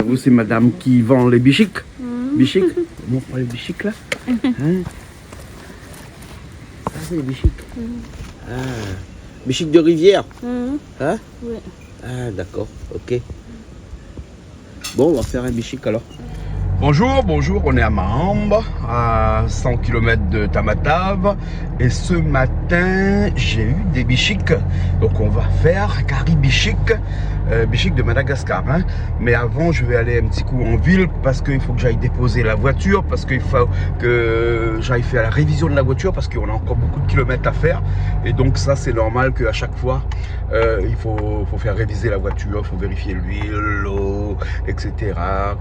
Vous, c'est madame qui vend les bichiques. Bichiques. On prend les bichiques là. Hein? Ça, c'est les bichiques. Ah. Bichiques de rivière. Hein? Oui. Ah, d'accord. Ok. Bon, on va faire un bichique alors. Bonjour, bonjour, on est à Mahamba, à 100 km de Tamatave. Et ce matin, j'ai eu des bichiques. Donc on va faire curry bichique, bichique de Madagascar. Hein. Mais avant, je vais aller un petit coup en ville parce qu'il faut que j'aille déposer la voiture, parce qu'il faut que j'aille faire la révision de la voiture, parce qu'on a encore beaucoup de kilomètres à faire. Et donc ça, c'est normal qu'à chaque fois, il faut faire réviser la voiture, il faut vérifier l'huile, l'eau, etc.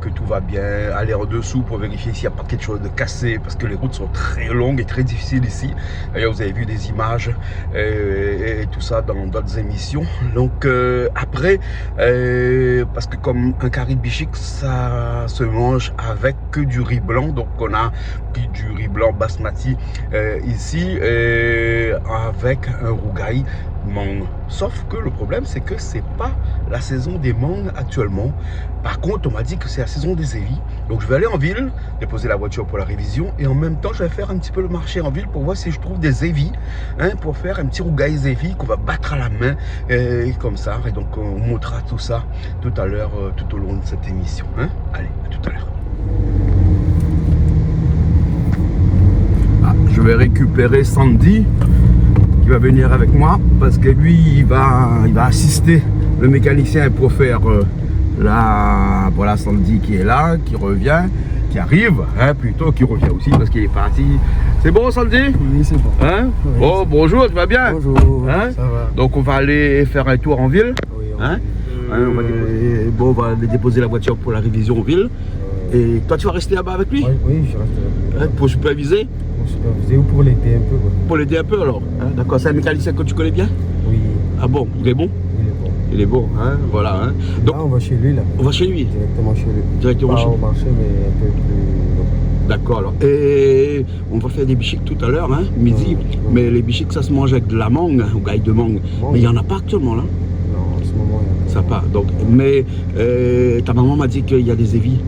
Que tout va bien. Aller en dessous pour vérifier s'il n'y a pas quelque chose de cassé, parce que les routes sont très longues et très difficiles ici. D'ailleurs, vous avez vu des images et tout ça dans d'autres émissions. Donc après, parce que comme un curry bichique, ça se mange avec que du riz blanc. Donc on a pris du riz blanc basmati ici avec un rougail mangue. Sauf que le problème, c'est que c'est pas la saison des mangues actuellement. Par contre, on m'a dit que c'est la saison des évis. Donc je vais aller en ville, déposer la voiture pour la révision, et en même temps, je vais faire un petit peu le marché en ville pour voir si je trouve des évis, hein, pour faire un petit rougail évis qu'on va battre à la main, et comme ça. Et donc on montrera tout ça tout à l'heure, tout au long de cette émission. Hein. Allez, à tout à l'heure. Ah, je vais récupérer Sandy, qui va venir avec moi, parce que lui il va assister le mécanicien pour faire voilà, Sandy qui est là, qui revient, qui arrive, hein, plutôt qui revient aussi parce qu'il est parti. C'est bon Sandy? Oui, c'est bon. Hein? Oui. Bon, bonjour, tu vas bien? Bonjour, hein? Ça va. Donc on va aller faire un tour en ville. Oui, Hein? On va aller déposer la voiture pour la révision en ville. Et toi tu vas rester là-bas avec lui? Oui, je reste là. Pour superviser? Pour superviser ou pour l'aider un peu. Quoi. Pour l'aider un peu alors, hein? D'accord, c'est un mécanicien que tu connais bien? Oui, Ah bon, il est bon? il est bon. Il est bon, hein, voilà. Hein. Donc, là, on va chez lui, là. on va chez lui. Directement chez lui. Directement Pas chez au marché, mais un peu plus... D'accord, alors. Et on va faire des bichiques tout à l'heure, hein, midi. Mais les bichiques, ça se mange avec de la mangue, ou gaille de mangue. Mais il n'y en a pas actuellement, là. Non, en ce moment, il y a... Ça pas. Donc, mais ta maman m'a dit qu'il y a des évis.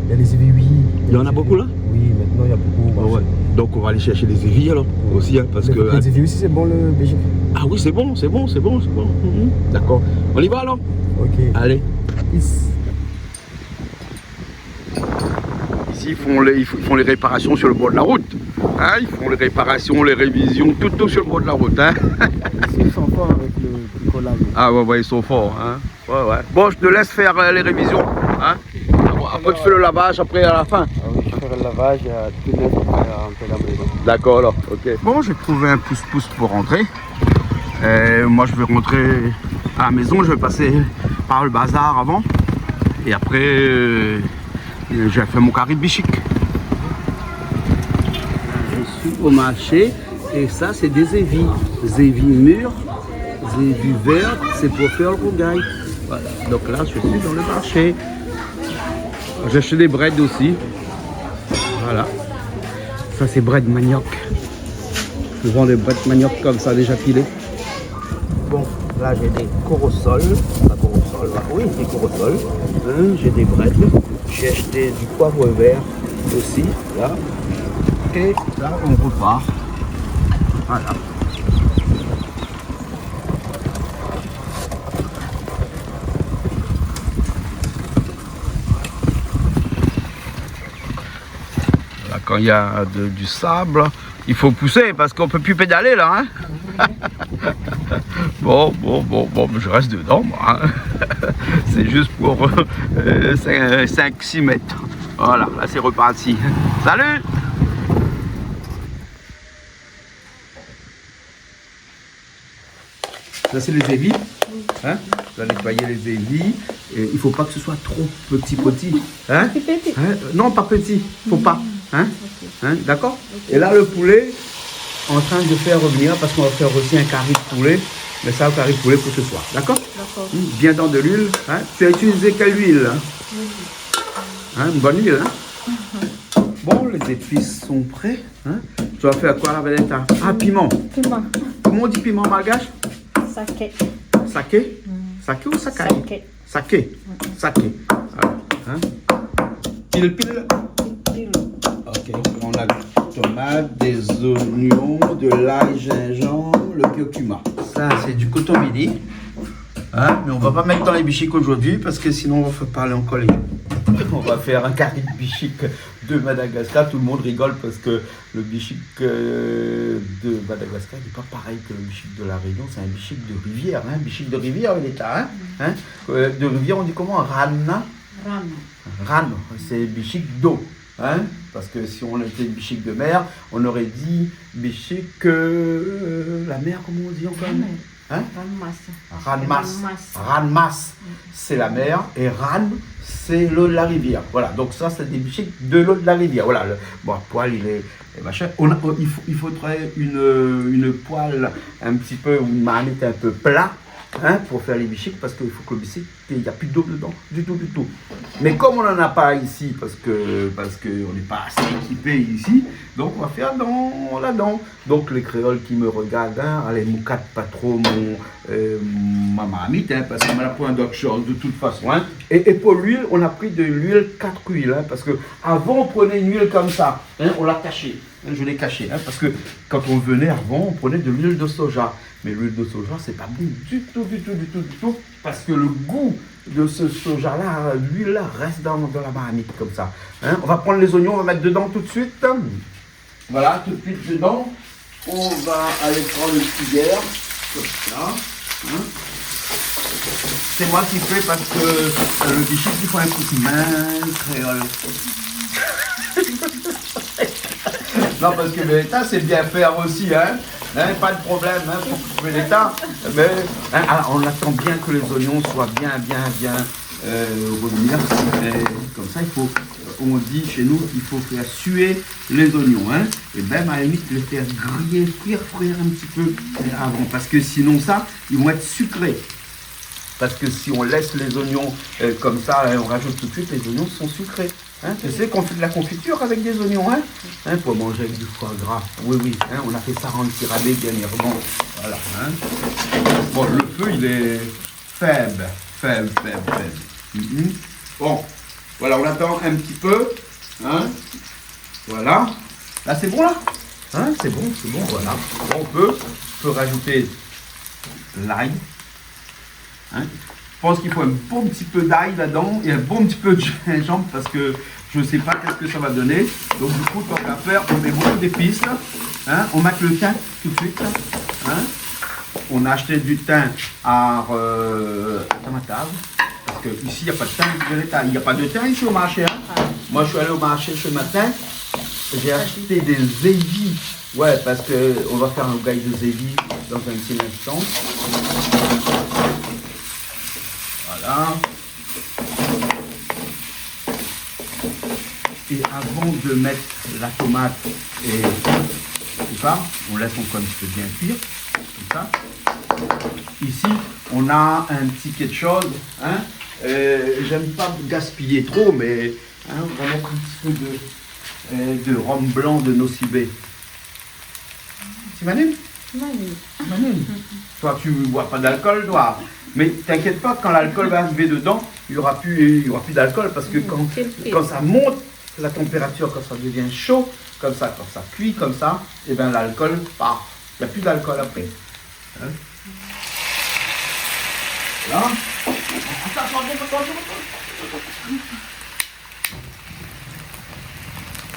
Il y a les évis, oui. Il y en a beaucoup, là? Oui, maintenant, il y a beaucoup au marché. Ouais. Donc, on va aller chercher les évis, alors, aussi, hein, parce que... Les évis aussi, c'est bon, le bichique. Ah oui, c'est bon, c'est bon, c'est bon, c'est bon. D'accord. On y va, alors? Ok. Allez. Peace. Ici, ils font les réparations sur le bord de la route. Hein, ils font les réparations, les révisions, tout sur le bord de la route. Hein. Ici, ils sont forts avec le bricolage. Ah ouais, ils sont forts. Hein. Ouais. Bon, je te laisse faire les révisions. Hein. Après, tu fais le lavage, après à la fin. Ah oui, je ferai le lavage, tout neuf pour rentrer à la maison. D'accord, alors. Ok. Bon, j'ai trouvé un pouce-pouce pour rentrer. Moi, je vais rentrer à la maison. Je vais passer par le bazar avant. Et après... j'ai fait mon curry bichique. Je suis au marché et ça c'est des évis. Des évis mûrs, des évis verts, c'est pour faire le rougail. Voilà. Donc là je suis dans le marché. J'ai acheté des breads aussi. Voilà. Ça c'est bread manioc. Je vends des bread manioc comme ça déjà pilés. Bon, là j'ai des corosols. Oui, des corosols. J'ai des breads. J'ai acheté du poivre vert aussi, là. Et là, on repart. Voilà. Là, quand il y a du sable, il faut pousser parce qu'on ne peut plus pédaler là. Hein. Bon, je reste dedans, moi. Hein. C'est juste pour 5-6 mètres. Voilà, là c'est reparti. Salut! Là c'est les évis. Hein? Tu vas nettoyer les évis. Et il ne faut pas que ce soit trop petit. Hein? Hein? Non, pas petit. Faut pas. Hein? Hein? D'accord? Et là le poulet, en train de faire revenir parce qu'on va faire aussi un curry de poulet. Mais ça, le curry de poulet pour ce soir. D'accord? D'accord. Bien dans de l'huile. Hein? Tu as utilisé quelle huile? Hein? Une bonne huile. Hein? Bon, les épices sont prêts. Hein? Tu vas faire quoi la Valetta? Ah, piment. Piment. Comment on dit piment malgache? Saké. Saké? Saké ou sakai? Saké. Saké. Saké. Alors, Hein? Pile. Ok, on a des tomates, des oignons, de l'ail, gingembre, le curcuma. Ça, c'est du coton midi. Hein? Mais on va pas mettre dans les bichiques aujourd'hui parce que sinon on va faire parler encore les gens. On va faire un carré de bichique de Madagascar. Tout le monde rigole parce que le bichique de Madagascar n'est pas pareil que le bichique de la Réunion. C'est un bichique de rivière. Hein? Bichique de rivière, il est là. Hein? De rivière, on dit comment? Rana. Ran, c'est bichique d'eau. Hein? Parce que si on était bichique de mer, on aurait dit bichique la mer, comment on dit encore? Hein? Ranmas, c'est la mer, et Ran, c'est l'eau de la rivière. Voilà, donc ça, c'est des bichiques de l'eau de la rivière. Voilà, bon, le poil, il est machin. Il faudrait une poêle un petit peu, une marmite un peu plat. Hein, pour faire les bichiques, parce qu'il faut que le bichique, il n'y a plus d'eau dedans, du tout. Mais comme on n'en a pas ici, parce qu'on n'est pas assez équipé ici, donc on va faire là-dedans. Donc les créoles qui me regardent, hein, allez, moucate pas trop ma marmite, hein, parce qu'on m'a pris un d'autres choses de toute façon. Hein. Et pour l'huile, on a pris de l'huile 4 huiles, hein, parce que avant on prenait une huile comme ça, hein, on l'a cachée. Je l'ai caché, hein, parce que quand on venait avant, on prenait de l'huile de soja. Mais l'huile de soja, c'est pas bon du tout, parce que le goût de ce soja-là, l'huile-là, reste dans la marmite, comme ça. Hein, on va prendre les oignons, on va mettre dedans tout de suite. Voilà, tout de suite dedans. On va aller prendre une cuillère, comme ça. Hein. C'est moi qui fais parce que le bichic, il faut un coup de main créole. Non, parce que l'État, c'est bien faire aussi, hein. Pas de problème, hein, pour couper l'État. Mais hein, alors, on attend bien que les oignons soient bien revenir. Comme ça, on dit chez nous, il faut faire suer les oignons, hein. Et même à la limite, les faire griller, cuire un petit peu avant. Parce que sinon, ça, ils vont être sucrés. Parce que si on laisse les oignons comme ça, on rajoute tout de suite, les oignons sont sucrés. Hein, tu sais qu'on fait de la confiture avec des oignons, hein, pour manger avec du foie gras. Oui, hein, on a fait ça en tirabé dernièrement. Voilà. Hein. Bon, le feu, il est faible. Bon, voilà, on attend un petit peu. Hein. Voilà. Là, c'est bon, là, hein, c'est bon, voilà. On peut rajouter l'ail. Hein. Je pense qu'il faut un bon petit peu d'ail là-dedans et un bon petit peu de gingembre parce que je ne sais pas qu'est-ce que ça va donner. Donc du coup, tant qu'à faire, on met beaucoup d'épices. Hein, on met le thym tout de suite. Hein. On a acheté du thym à Tamatave. Parce qu'ici, il n'y a pas de thym de l'État. Il n'y a pas de thym ici au marché. Hein. Moi, je suis allé au marché ce matin. J'ai acheté des zévis. Ouais, parce qu'on va faire un gaille de zévis dans un petit instant. Voilà. Et avant de mettre la tomate et tout ça, on laisse encore un petit peu bien cuire, comme ça. Ici, on a un petit quelque chose. Hein. J'aime pas gaspiller trop, mais hein, on va mettre un petit peu de rhum blanc de Nocibé. C'est Manu? Manu. Toi, tu ne bois pas d'alcool, toi. Mais t'inquiète pas, quand l'alcool va arriver dedans, il n'y aura plus d'alcool parce que quand ça monte, la température, quand ça devient chaud, comme ça, quand ça cuit comme ça, et bien l'alcool part. Il n'y a plus d'alcool après. Hein? Là.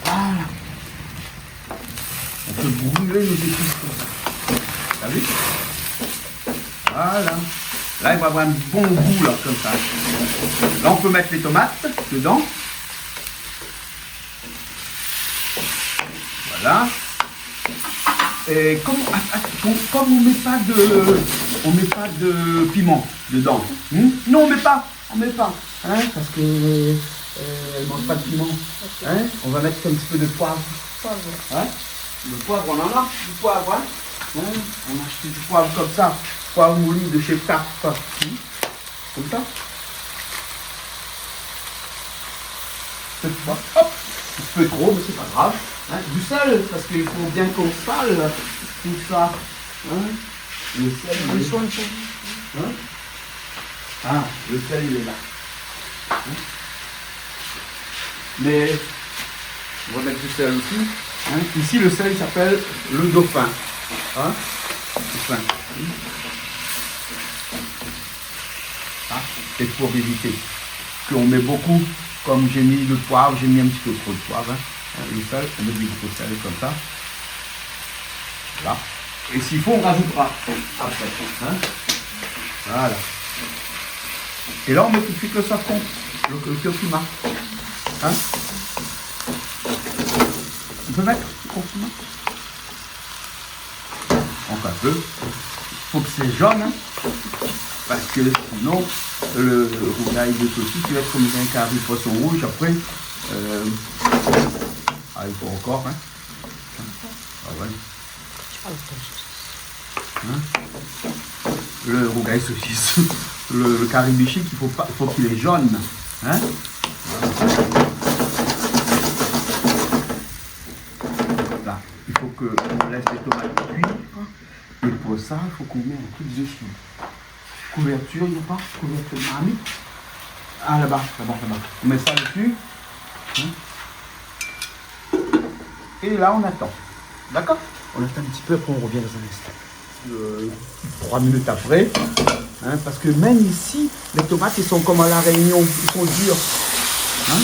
Voilà. On peut brûler nos épices comme ça. T'as vu? Voilà. Là, il va avoir un bon goût, là, comme ça. Là, on peut mettre les tomates dedans. Voilà. Et comme on met pas de piment dedans. Non, on met pas. Hein, parce que elle mange pas de piment. Hein, on va mettre un petit peu de poivre. Hein, le poivre, on en a du poivre. Hein. On a acheté du poivre comme ça. Poivre moulu de chez Tarte. Comme ça. Hop, un peu trop, mais c'est pas grave. Hein, du sel, parce qu'il faut bien qu'on sale tout ça. Hein, le sel, il est là. Hein, ah, le sel, il est là. Hein, Mais on va mettre du sel aussi. Hein. Ici, le sel s'appelle le dauphin. Hein. Dauphin. Ah, c'est pour éviter qu'on met beaucoup, comme j'ai mis le poivre, j'ai mis un petit peu trop de poivre. Hein. Le sel, on met du gros sel comme ça. Là. Et s'il faut, on rajoutera après. Hein. Voilà. Et là, on met tout de suite le safran, le curcuma. Hein. On peut mettre le curcuma. Encore un peu. Il faut que c'est jaune. Hein. Parce que sinon, le rougail de saucisse, il va être comme un carré poisson rouge. Après, il faut encore. Hein. Ah ouais. Hein? Le rougail saucisse, le caribichic, il faut qu'il est jaune. Hein? Là, il faut qu'on laisse les tomates cuire. Et pour ça, il faut qu'on mette un truc dessus. Couverture, il n'y a pas couverture de marmite. Ah, là-bas. On met ça dessus. Hein? Et là, on attend. D'accord? On attend un petit peu, après on revient dans un instant. 3 minutes après. Hein, parce que même ici, les tomates, ils sont comme à La Réunion. Ils sont durs. Hein?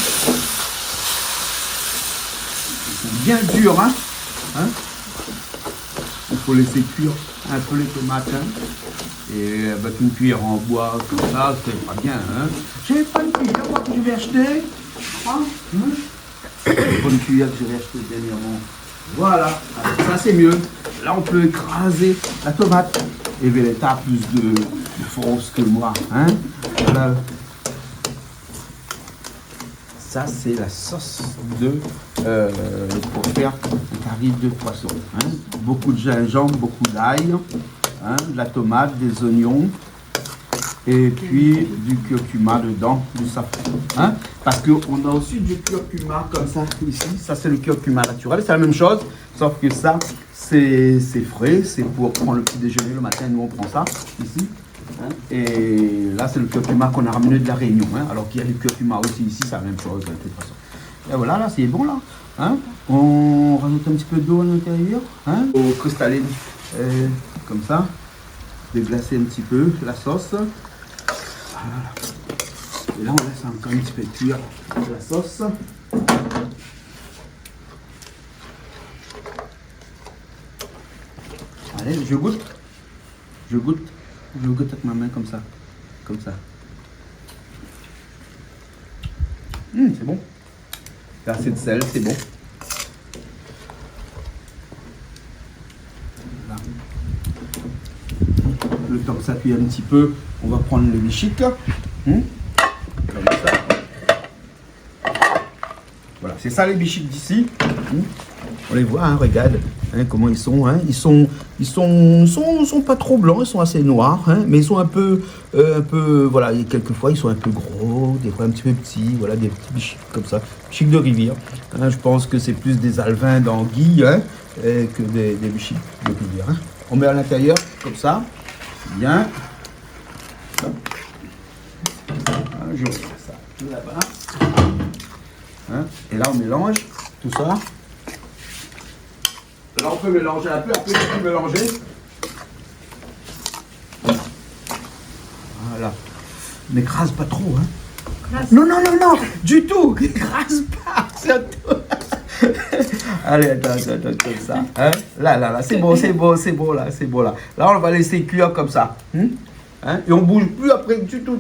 Ils sont bien durs. Hein? Hein? Il faut laisser cuire un peu les tomates. Hein? Et avec une cuillère en bois, comme ça, c'est pas bien. Hein? J'ai pas une cuillère moi, que je vais acheter. Hein? Pas une cuillère que je vais acheter dernièrement. Voilà, alors ça c'est mieux. Là on peut écraser la tomate. Et Violetta a plus de force que moi. Hein? Voilà. Ça c'est la sauce pour faire un curry de poisson. Hein? Beaucoup de gingembre, beaucoup d'ail, hein? De la tomate, des oignons. Et puis du curcuma dedans, du safran. Hein? Parce qu'on a aussi du curcuma comme ça ici. Ça c'est le curcuma naturel. C'est la même chose, sauf que ça c'est frais. C'est pour prendre le petit déjeuner le matin. Nous on prend ça ici. Hein? Et là c'est le curcuma qu'on a ramené de La Réunion. Hein? Alors qu'il y a du curcuma aussi ici, c'est la même chose de toute façon. Et voilà, là c'est bon là. Hein? On rajoute un petit peu d'eau à l'intérieur. Hein? Au cristalline. Comme ça. Déglacer un petit peu la sauce. Voilà. Et là, on laisse encore un petit peu cuire la sauce. Allez, je goûte. Je goûte avec ma main comme ça. Comme ça. C'est bon. Il y a assez de sel, c'est bon. Voilà. Le temps que ça cuit un petit peu, on va prendre le bichic. Comme ça. Voilà, c'est ça les bichics d'ici. On les voit, hein, regarde comment ils sont. Hein. Ils sont pas trop blancs, ils sont assez noirs, hein, mais ils sont un peu, voilà, quelquefois ils sont un peu gros, des fois un petit peu petits, voilà, des petits bichics comme ça, bichics de rivière. Hein, je pense que c'est plus des alevins d'anguilles hein, que des bichics de rivière. Hein. On met à l'intérieur comme ça, bien. Je mets ça là-bas. Hein, et là on mélange tout ça. Là, on peut mélanger un peu, après, on peut mélanger. Voilà. N'écrase pas trop, hein. Non, du tout. N'écrase pas, c'est un tout. Allez, attends, comme ça. Hein? Là, c'est bon, là. Là, on va laisser cuire comme ça. Hein? Et on bouge plus après du tout.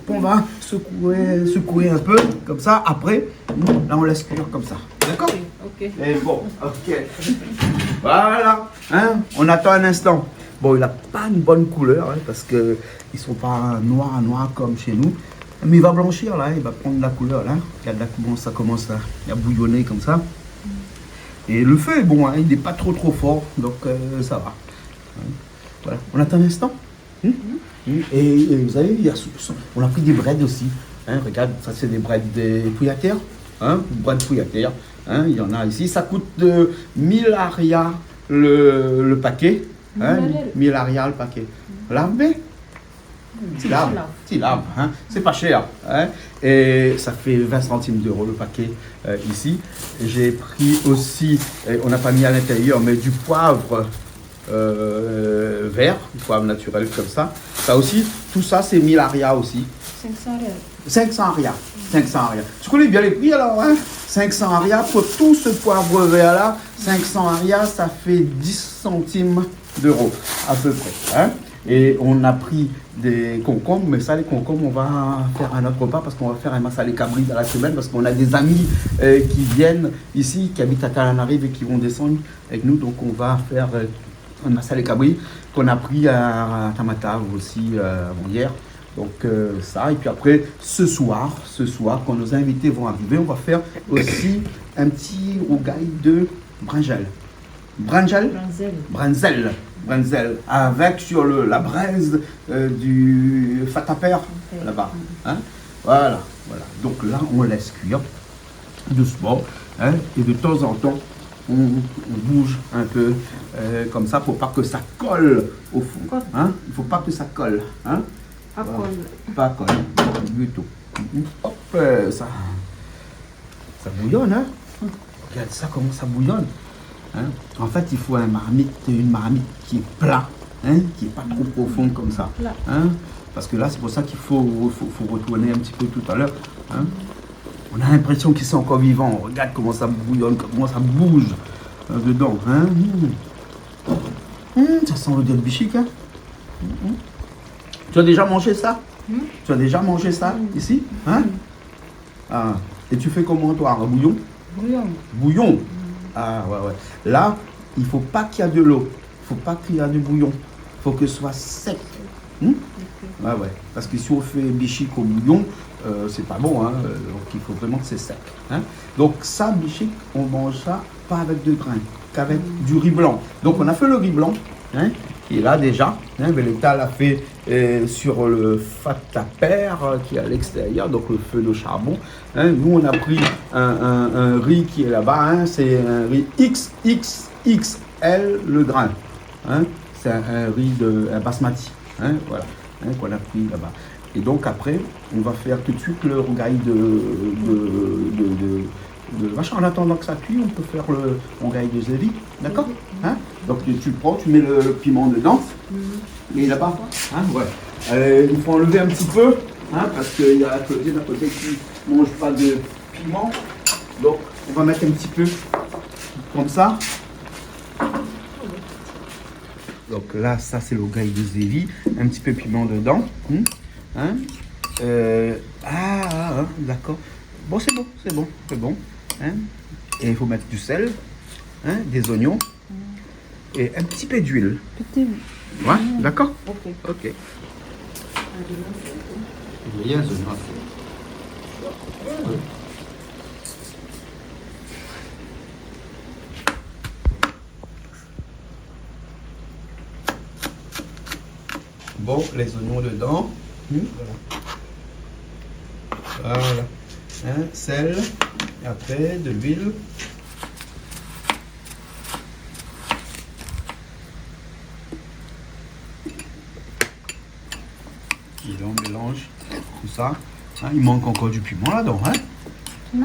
On va secouer un peu, comme ça. Après, là, on laisse cuire comme ça. D'accord? Ok. Et bon, ok. Voilà. Hein? On attend un instant. Bon, il n'a pas une bonne couleur, hein, parce qu'ils ne sont pas noirs comme chez nous. Mais il va blanchir, là. Il va prendre de la couleur, là. Regarde là comment ça commence à bouillonner comme ça. Et le feu est bon, hein, il n'est pas trop fort. Donc, ça va. Voilà. On attend un instant. Et vous savez, on a pris des breads aussi. Hein, regarde, ça c'est des breads de pouillatière. Hein, bread pouillatière. Hein, il y en a ici. Ça coûte 1000 arias le paquet. Hein, 1000 arias le paquet. L'armée Petit lave, hein. C'est pas cher. Hein. Et ça fait 20 centimes d'euros le paquet ici. J'ai pris aussi, on n'a pas mis à l'intérieur, mais du poivre vert, du poivre naturel comme ça. Ça aussi, tout ça c'est 1000 arias aussi. 500 rials. 500 arias. 500 arias. Tu connais bien les prix alors, hein? 500 arias pour tout ce poivre vert là. 500 arias, ça fait 10 centimes d'euros à peu près. Hein? Et on a pris des concombres, mais ça, les concombres, on va faire un autre repas parce qu'on va faire un massalé cabri dans la semaine parce qu'on a des amis qui viennent ici, qui habitent à Talanarive et qui vont descendre avec nous. Donc, on va faire un massalé cabri qu'on a pris à Tamatave aussi avant-hier. Donc, ça. Et puis après, ce soir, quand nos invités vont arriver, on va faire aussi un petit rougail de brinjel. Brinzel, avec sur la braise du fataper là-bas. Hein? Voilà. Donc là, on laisse cuire doucement. Hein? Et de temps en temps, on bouge un peu comme ça pour pas que ça colle au fond. Hein? Il ne faut pas que ça colle. Hein? Pas colle du tout. Hop, ça bouillonne. Hein? Regarde ça, comment ça bouillonne. Hein? En fait, il faut une marmite qui est plat, hein? Qui n'est pas trop profonde comme ça. Hein? Parce que là, c'est pour ça qu'il faut retourner un petit peu tout à l'heure. Hein? On a l'impression qu'ils sont encore vivants. Regarde comment ça bouillonne, comment ça bouge dedans. Hein? Ça sent le bichic. Hein? Tu as déjà mangé ça? Tu as déjà mangé ça ici? Hein? Ah. Et tu fais comment toi? Un bouillon? Bouillon. Ah ouais. Là, il ne faut pas qu'il y ait de l'eau. Il ne faut pas qu'il y ait du bouillon. Il faut que ce soit sec. Ouais. Parce que si on fait bichic au bouillon, c'est pas bon. Hein. Donc il faut vraiment que c'est sec. Hein. Donc ça, bichic, on mange ça pas avec de grains, qu'avec du riz blanc. Donc on a fait le riz blanc. Hein, qui est là déjà. Hein, Veleta l'a fait sur le fataper qui est à l'extérieur, donc le feu de charbon. Hein, nous, on a pris un riz qui est là-bas. Hein, c'est un riz XXXL le grain. Hein, c'est un riz de basmati. Hein, voilà, hein, qu'on a pris là-bas. Et donc après, on va faire tout de suite le rougail machin. En attendant que ça cuit, on peut faire le rougail de zévi, d'accord? Hein? Donc tu prends, tu mets le piment dedans, et là-bas, hein? Ouais. Il faut enlever un petit peu, hein, parce qu'il y a Claudie d'un côté qui ne mange pas de piment, donc on va mettre un petit peu comme ça. Donc là, ça c'est le rougail de zévi, un petit peu de piment dedans, hein? D'accord. Bon, c'est bon. Hein? Et il faut mettre du sel, hein, des oignons et un petit peu d'huile. Ouais, d'accord? Ok. Bon, les oignons dedans. Voilà. Hein, sel, et après de l'huile. Et là on mélange tout ça. Hein, il manque encore du piment là-dedans. Hein? Ah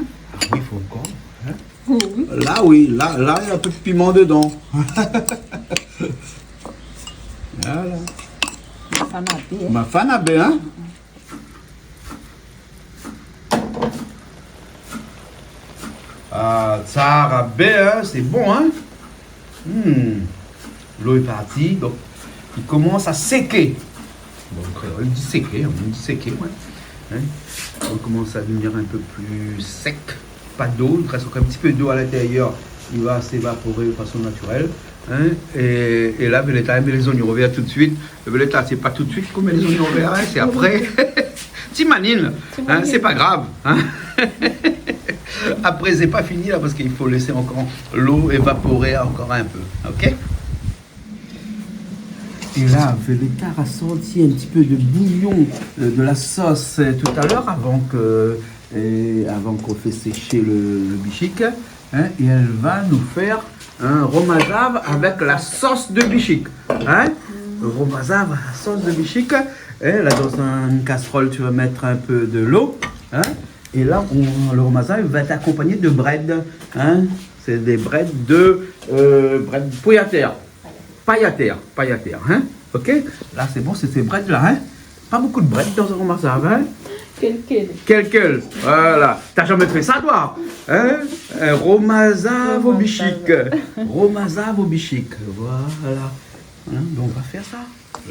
oui, il faut encore. Hein? Oui. Là, oui, là, il y a un peu de piment dedans. Voilà. Ma fanabe, hein? Ah, ça hein, c'est bon, hein? L'eau est partie, donc il commence à séquer. Bon, on dit séquer, ouais. Hein? On commence à devenir un peu plus sec. Pas d'eau, il reste encore un petit peu d'eau à l'intérieur. Il va s'évaporer de façon naturelle. Hein? Et là, Veleta met les oignons verts tout de suite. Veleta, c'est pas tout de suite qu'on met les oignons verts, hein? C'est après. Timanine, hein? C'est pas grave. Hein? Après, c'est pas fini là parce qu'il faut laisser encore l'eau évaporer encore un peu. Ok? Et là, Veleta a senti un petit peu de bouillon de la sauce tout à l'heure avant qu'on fait sécher le bichic. Hein, et elle va nous faire un romazave avec la sauce de bichic. Hein? Le romazave, la sauce de bichic. Là, dans une casserole, tu vas mettre un peu de l'eau. Hein? Et là, le romaza va être accompagné de bread. Hein? C'est des bread de bread paillatère. Hein? Ok? Là, c'est bon, c'est ces bread-là. Hein? Pas beaucoup de bread dans un romaza. Hein? Quelques. Voilà. T'as jamais fait ça, toi? Hein? Romaza vobichik. Romaza vobichik. Voilà. Hein? Donc, on va faire ça.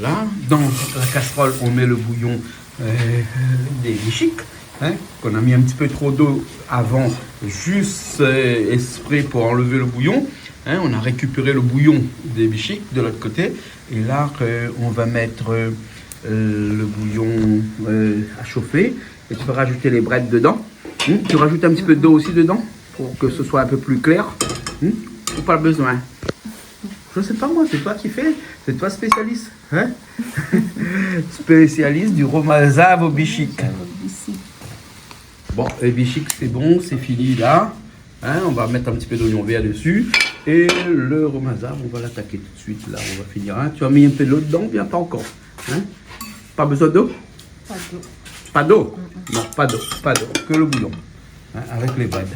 Là, dans la casserole, on met le bouillon des bichiks. Hein, qu'on a mis un petit peu trop d'eau avant, juste exprès pour enlever le bouillon. Hein, on a récupéré le bouillon des bichiks de l'autre côté. Et là, on va mettre le bouillon à chauffer. Et tu vas rajouter les bread dedans. Tu rajoutes un petit peu d'eau aussi dedans pour que ce soit un peu plus clair. Ou pas besoin. Je sais pas moi, c'est toi qui fais. C'est toi spécialiste. Hein? Spécialiste du romaza vobichik. Bon, les bichiks, c'est bon, c'est fini là. Hein, on va mettre un petit peu d'oignon vert dessus. Et le romaza, on va l'attaquer tout de suite là. On va finir. Hein. Tu as mis un peu d'eau dedans, bien pas encore. Hein. Pas besoin d'eau? Pas d'eau? Non, pas d'eau. Que le bouillon. Hein, avec les bread.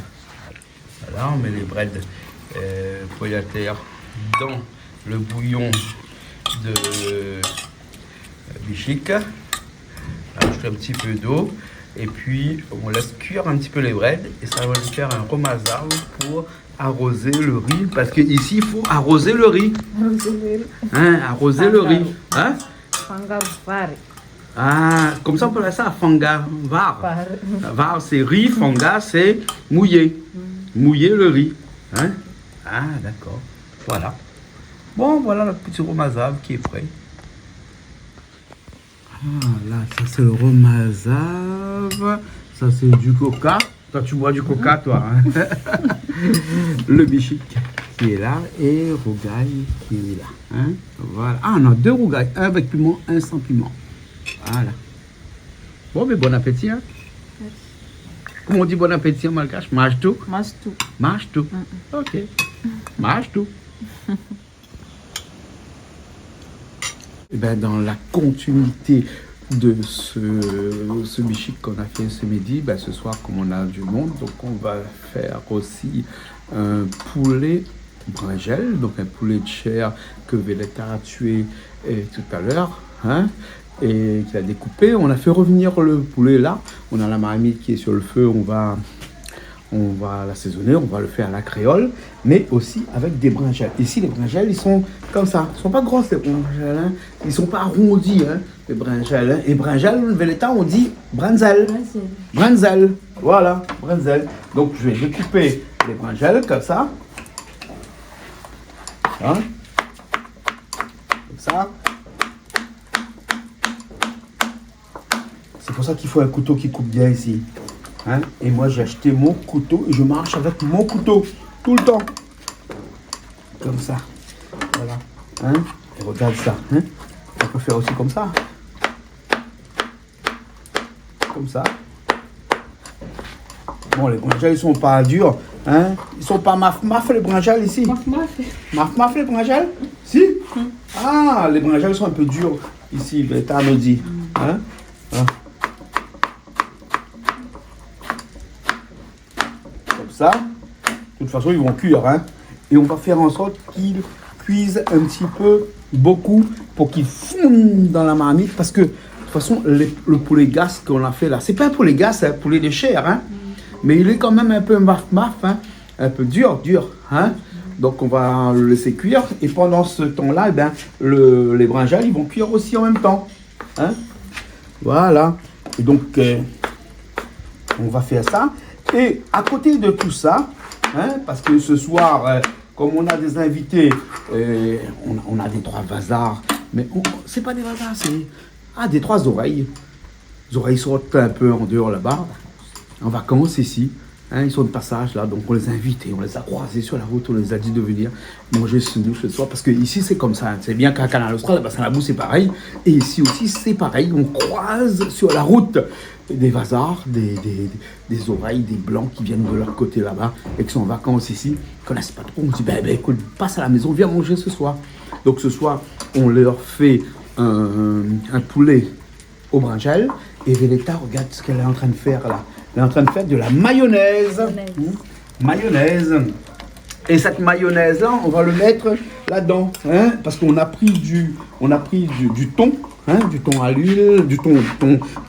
Voilà, on met les bread poillatères dans le bouillon de bichik. Ajoute un petit peu d'eau. Et puis, on laisse cuire un petit peu les bread. Et ça va nous faire un romaza pour arroser le riz. Parce qu'ici, il faut arroser le riz. Hein, arroser le riz. Hein? Ah, comme ça, on peut appeler ça fanga. Var. Var, c'est riz. Fanga, c'est mouiller. Mouiller le riz. Hein? Ah, d'accord. Voilà. Bon, voilà le petit romaza qui est prêt. Ah, là, ça c'est le romazave, ça c'est du coca. Toi, tu bois du coca, toi. Hein? Le bichik qui est là et rougail qui est là. Hein? Voilà. Ah, on a deux rougail, un avec piment, un sans piment. Voilà. Bon, mais bon appétit. Hein? Comment on dit bon appétit en malgache? Mange tout. Mange tout. Ok. Mange tout. Et ben, dans la continuité de ce bichik qu'on a fait ce midi, ben, ce soir, comme on a du monde, donc on va faire aussi un poulet brinjel, donc un poulet de chair que Véleta a tué tout à l'heure, hein, et qu'il a découpé. On a fait revenir le poulet là, on a la marmite qui est sur le feu, on va l'assaisonner, on va le faire à la créole, mais aussi avec des brinjelles. Ici, les brinjelles, ils sont comme ça. Ils ne sont pas grosses, les brinjelles. Hein. Ils ne sont pas arrondis, hein, les brinjelles. Hein. Et brinjelles, le Véleta, on dit brinzel. Brinzel. Voilà, brinzel. Donc, je vais découper les brinjelles comme ça. Hein. Comme ça. C'est pour ça qu'il faut un couteau qui coupe bien ici. Hein? Et moi j'ai acheté mon couteau et je marche avec mon couteau tout le temps. Comme ça. Voilà. Hein? Et regarde ça. Hein? On peut faire aussi comme ça. Comme ça. Bon, les brinjales ils sont pas durs. Hein? Ils sont pas maf les brinjales ici. Maf les brinjales? Si? Ah, les brinjales sont un peu durs ici. Véleta me dit. Hein? Hein? Ça, de toute façon ils vont cuire, hein, et on va faire en sorte qu'ils cuisent un petit peu, beaucoup, pour qu'ils fondent dans la marmite, parce que de toute façon le poulet gas qu'on a fait là, c'est pas un poulet gas, c'est un poulet de chair, hein, mais il est quand même un peu maf, hein, un peu dur, hein, donc on va le laisser cuire, et pendant ce temps-là, eh ben, les brinjales ils vont cuire aussi en même temps, hein, voilà, et donc on va faire ça. Et à côté de tout ça, hein, parce que ce soir, comme on a des invités, on a des trois vasards, mais c'est pas des vasards, c'est des trois oreilles. Les oreilles sortent un peu en dehors là-bas, en vacances ici. Hein, ils sont de passage là, donc on les a invités, on les a croisés sur la route, on les a dit de venir manger chez nous ce soir, parce que ici c'est comme ça, hein. C'est bien qu'à Canal Austral, à Bassin-Labou c'est pareil, et ici aussi c'est pareil, on croise sur la route des vasards, des oreilles, des blancs qui viennent de leur côté là-bas, et qui sont en vacances ici, ils connaissent pas trop, on se dit, ben écoute, passe à la maison, viens manger ce soir. Donc ce soir, on leur fait un poulet au brinjel. Et Violetta, regarde ce qu'elle est en train de faire là. Elle est en train de faire de la mayonnaise. Mayonnaise. Et cette mayonnaise là, on va le mettre là-dedans, hein, parce qu'on a pris du thon, hein, du thon à l'huile, du thon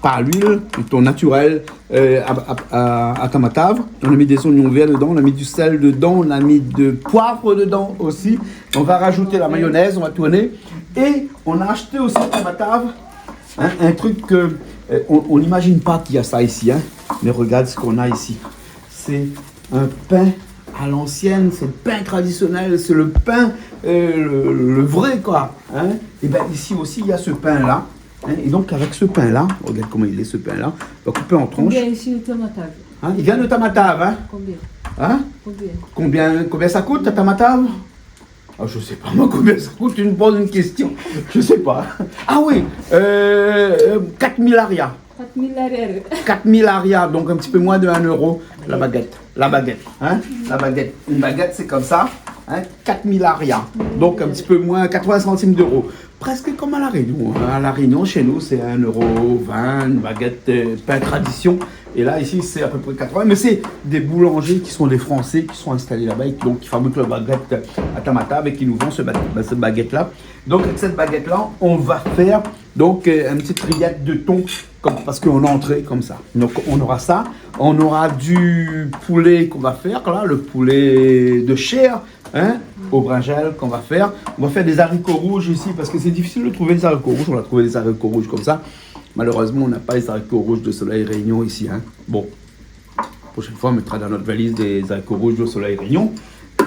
pas à l'huile, du thon naturel à Tamatave. On a mis des oignons verts dedans, on a mis du sel dedans, on a mis de poivre dedans aussi. On va rajouter la mayonnaise, on va tourner. Et on a acheté aussi à Tamatave un truc que on n'imagine pas qu'il y a ça ici, hein, mais regarde ce qu'on a ici. C'est un pain à l'ancienne, c'est le pain traditionnel, c'est le pain, le vrai quoi. Hein? Et bien ici aussi il y a ce pain là. Hein? Et donc avec ce pain là, regarde comment il est ce pain là, on va couper en tranches. Combien ici de Tamatave? Hein? Il vient de Tamatave. Hein? Combien? Hein? Combien ça coûte à Tamatave? Ah, je sais pas moi combien ça coûte, tu me poses une question. Je sais pas. Ah oui, 4000 arias. 4000 arrières. 4000 arias, donc un petit peu moins de 1 euro. La baguette, hein? La baguette. Une baguette, c'est comme ça, hein? 4000 arias. Donc un petit peu moins, 80 centimes d'euros. Presque comme à La Réunion. Hein? À La Réunion, chez nous, c'est 1,20 €, une baguette pain tradition. Et là, ici, c'est à peu près 80. Mais c'est des boulangers qui sont des Français, qui sont installés là-bas et qui fabriquent la baguette à Tamatave et qui nous vendent cette baguette-là. Donc, avec cette baguette-là, on va faire donc une petite rillette de thon, parce qu'on a entré comme ça. Donc, on aura ça. On aura du poulet qu'on va faire, là, le poulet de chair, hein, au brinjel qu'on va faire. On va faire des haricots rouges ici, parce que c'est difficile de trouver des haricots rouges. On a trouvé des haricots rouges comme ça. Malheureusement, on n'a pas les haricots rouges de Soleil Réunion ici. Hein. Bon, prochaine fois, on mettra dans notre valise des haricots rouges de Soleil Réunion.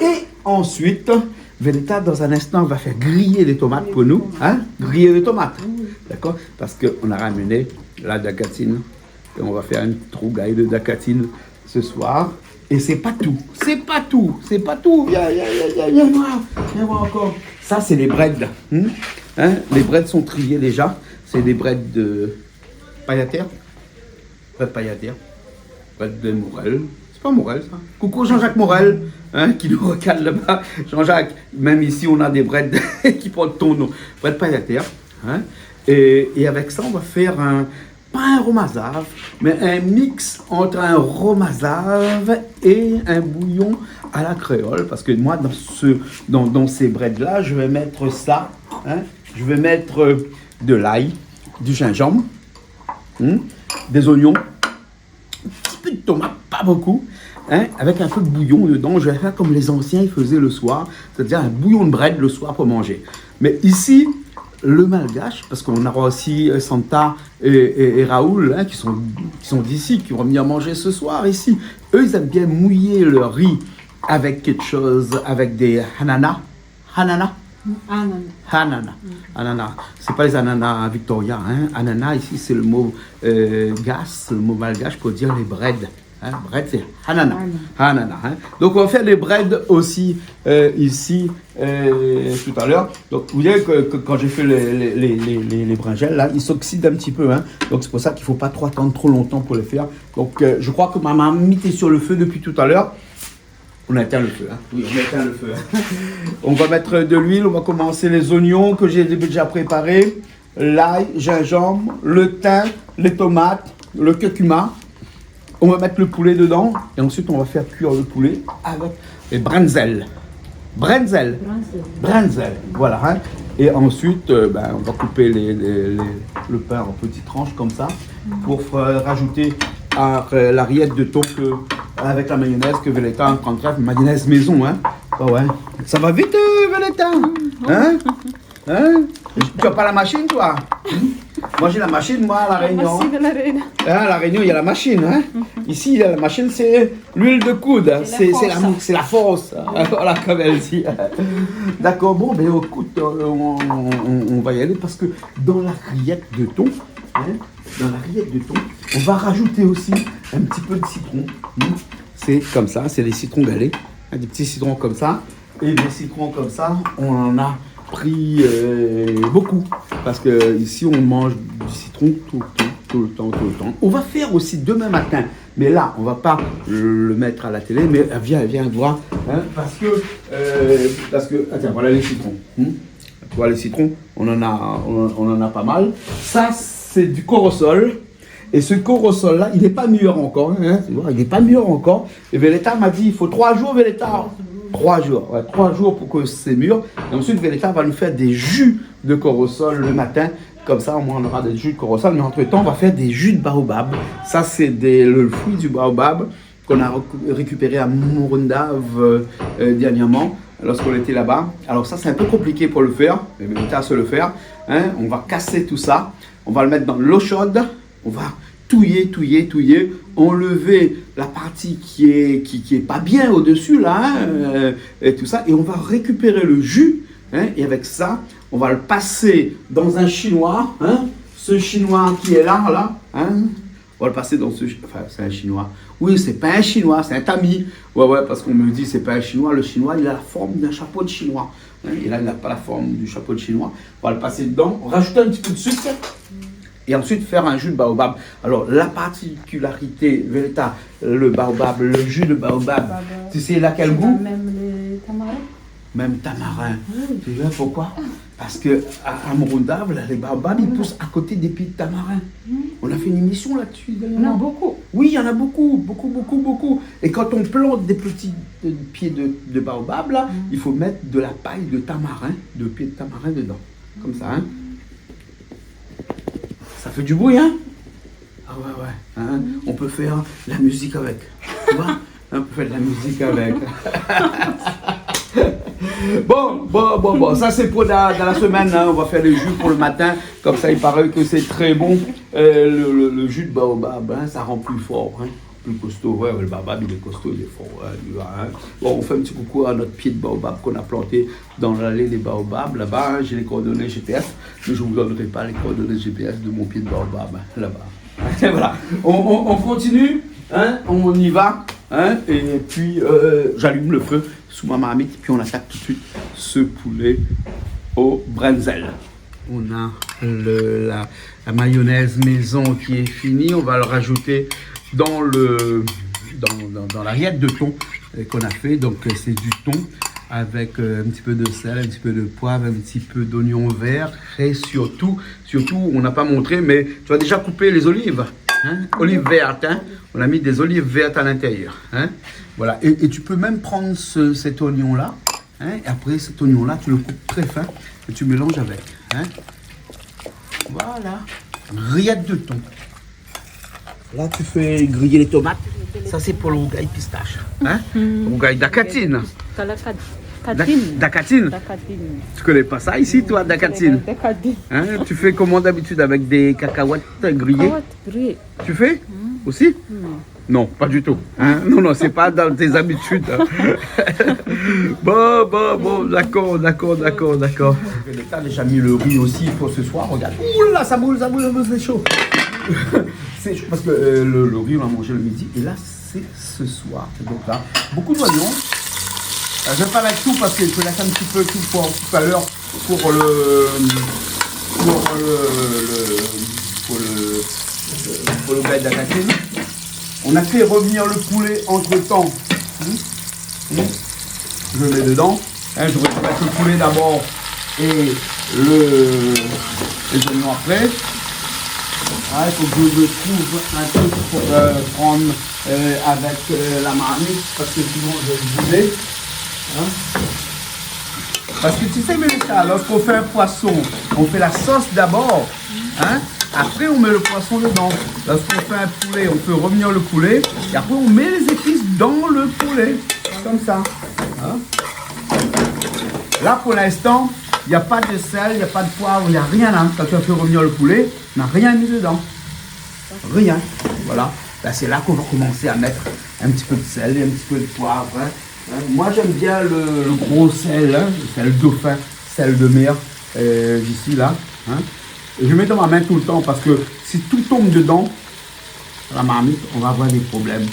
Et ensuite, Violetta, dans un instant, va faire griller les tomates pour nous. Hein? Griller les tomates. D'accord? Parce qu'on a ramené la dacatine. Et on va faire une trougaille de dacatine ce soir. Et c'est pas tout. C'est pas tout. C'est pas tout. Viens voir. Viens voir encore. Ça, c'est les breads. Hein? Les breads sont triés déjà. C'est des breads de paille à terre. Bread paille à terre. Bread de Morel. C'est pas Morel, ça. Coucou Jean-Jacques Morel, hein, qui nous regarde là-bas. Jean-Jacques, même ici, on a des breads qui portent ton nom. Bread paille à terre. Hein? Et avec ça, on va faire pas un romazave, mais un mix entre un romazave et un bouillon à la créole. Parce que moi, dans ces breads-là, je vais mettre ça. Hein? Je vais mettre de l'ail, du gingembre, des oignons, un petit peu de tomate, pas beaucoup, hein, avec un peu de bouillon dedans. Je vais faire comme les anciens ils faisaient le soir, c'est-à-dire un bouillon de bread le soir pour manger. Mais ici, le malgache, parce qu'on aura aussi Santa et Raoul, hein, qui sont d'ici, qui vont venir manger ce soir ici. Eux, ils aiment bien mouiller leur riz avec quelque chose, avec des ananas. Ananas. C'est pas les ananas Victoria, hein. Ananas, ici, c'est le mot le mot malgache pour dire les breads. Hein. Bread, c'est ananas. Hein. Donc, on va faire les breads aussi ici tout à l'heure. Donc, vous voyez que quand j'ai fait les brinjels, là, ils s'oxydent un petit peu. Hein. Donc, c'est pour ça qu'il ne faut pas trop attendre trop longtemps pour les faire. Donc, je crois que ma mamie était sur le feu depuis tout à l'heure. On a éteint le feu. Hein. Oui, on a éteint le feu. Hein. On va mettre de l'huile. On va commencer les oignons que j'ai déjà préparés. L'ail, gingembre, le thym, les tomates, le curcuma. On va mettre le poulet dedans. Et ensuite, on va faire cuire le poulet avec les brenzel. Brenzel. Voilà. Hein. Et ensuite, on va couper le pain en petites tranches comme ça pour rajouter à la rillette de thon avec la mayonnaise que Violetta en train de faire, mayonnaise maison, hein. Oh ouais. Ça va vite, Violetta. Hein? Tu n'as pas la machine, toi? Moi, j'ai la machine, moi, à La Réunion. À La Réunion, il y a la machine, hein. Ici, la machine, c'est l'huile de coude. C'est la force. Voilà, comme elle dit. D'accord, bon, ben écoute, on va y aller parce que dans la rillette de thon, on va rajouter aussi un petit peu de citron. C'est comme ça, c'est des citrons galés. Des petits citrons comme ça. Et des citrons comme ça, on en a pris beaucoup. Parce que ici, on mange du citron tout le temps. On va faire aussi demain matin. Mais là, on ne va pas le mettre à la télé. Mais viens voir. Hein, parce que voilà les citrons. Voilà les citrons, on en a pas mal. Ça, c'est du corosol. Et ce corosol-là, il n'est pas mûr encore. Hein, tu vois, il n'est pas mûr encore. Et Véleta m'a dit, il faut 3 jours, Véleta. 3 jours. Ouais, 3 jours pour que c'est mûr. Et ensuite, Véleta va nous faire des jus de corosol le matin. Comme ça, au moins, on aura des jus de corosol. Mais entre-temps, on va faire des jus de baobab. Ça, c'est le fruit du baobab qu'on a récupéré à Morondave dernièrement, lorsqu'on était là-bas. Alors ça, c'est un peu compliqué pour le faire. Mais Véleta sait le faire. Hein. On va casser tout ça. On va le mettre dans l'eau chaude. On va touiller, enlever la partie qui est pas bien au-dessus, là, et tout ça. Et on va récupérer le jus, hein, et avec ça, on va le passer dans un chinois, hein, ce chinois qui est là, hein, on va le passer dans ce... Enfin, c'est un chinois. Oui, c'est pas un chinois, c'est un tamis. Ouais, parce qu'on me dit c'est pas un chinois. Le chinois, il a la forme d'un chapeau de chinois. Hein, et là, il n'a pas la forme du chapeau de chinois. On va le passer dedans, rajouter un petit peu de sucre. Et ensuite faire un jus de baobab. Alors la particularité, Véleta, le baobab, le jus de baobab, tu sais là quel goût? Même les tamarins. Même tamarin. Oui. Tu sais pourquoi? Parce que à Morondave, les baobabs, ils poussent à côté des pieds de tamarin. On a fait une émission là-dessus. Il y en a beaucoup. Oui, il y en a beaucoup. Et quand on plante des petits pieds de baobab, là, il faut mettre de la paille de tamarin, de pieds de tamarin dedans. Comme ça, hein. Ça fait du bruit, hein? Ah ouais. Hein? On peut faire la musique avec. Tu vois? On peut faire de la musique avec. Bon. Ça, c'est pour dans la semaine. Hein? On va faire les jus pour le matin. Comme ça, il paraît que c'est très bon. Le jus de baobab, hein, ça rend plus fort. Hein? Plus costaud. Ouais, le baobab, il est costaud, il est fort. Ouais, hein? Bon, on fait un petit coucou à notre pied de baobab qu'on a planté dans l'allée des baobabs. Là-bas, hein, j'ai les coordonnées GPS. Mais je ne vous donnerai pas les coordonnées GPS de mon pied de baobab. Hein, là-bas. Voilà. On continue. Hein? On y va. Hein? Et puis, j'allume le feu sous ma marmite. Puis, on attaque tout de suite ce poulet au brenzel. On a la mayonnaise maison qui est finie. On va le rajouter dans l'assiette de thon qu'on a fait. Donc c'est du thon avec un petit peu de sel, un petit peu de poivre, un petit peu d'oignon vert et surtout on n'a pas montré, mais tu as déjà coupé les olives, hein? Olives vertes, hein? On a mis des olives vertes à l'intérieur, hein? Voilà, et tu peux même prendre cet oignon là, hein? Et après cet oignon là tu le coupes très fin et tu mélanges avec, hein? Voilà, rillettes de thon. Là, tu fais griller les tomates. Ça, c'est pour le rougail pistache. Hein? Rougail d'acatine. D'acatine. Tu connais pas ça ici, toi, d'acatine? Hein? Tu fais comment d'habitude avec des cacahuètes grillées? Tu fais aussi? Non, pas du tout. Hein? Non, c'est pas dans tes habitudes. Bon, d'accord. Tu as déjà mis le riz aussi pour ce soir, regarde. Ouh là, ça boule, c'est chaud. C'est chaud parce que le riz, on a mangé le midi. Et là, c'est ce soir. Donc là, beaucoup d'oignons. Je ne vais pas mettre tout parce qu'il faut laisser un petit peu tout pour tout à l'heure pour le bail d'acatine. On a fait revenir le poulet entre temps. Je le mets dedans. Je vais mettre le poulet d'abord et les oignons après. Il faut que je trouve un truc pour prendre avec la marmite parce que sinon je vais le brûler. Parce que tu sais, Mélissa, lorsqu'on fait un poisson, on fait la sauce d'abord. Après, on met le poisson dedans. Lorsqu'on fait un poulet, on fait revenir le poulet. Et après, on met les épices dans le poulet. Comme ça. Là, pour l'instant, il n'y a pas de sel, il n'y a pas de poivre, il n'y a rien là. Quand tu as fait revenir le poulet, on n'a rien mis dedans. Rien. Voilà. Là, c'est là qu'on va commencer à mettre un petit peu de sel et un petit peu de poivre. Moi, j'aime bien le gros sel, le sel dauphin, sel de mer, d'ici là. Et je mets dans ma main tout le temps parce que si tout tombe dedans, la marmite, on va avoir des problèmes.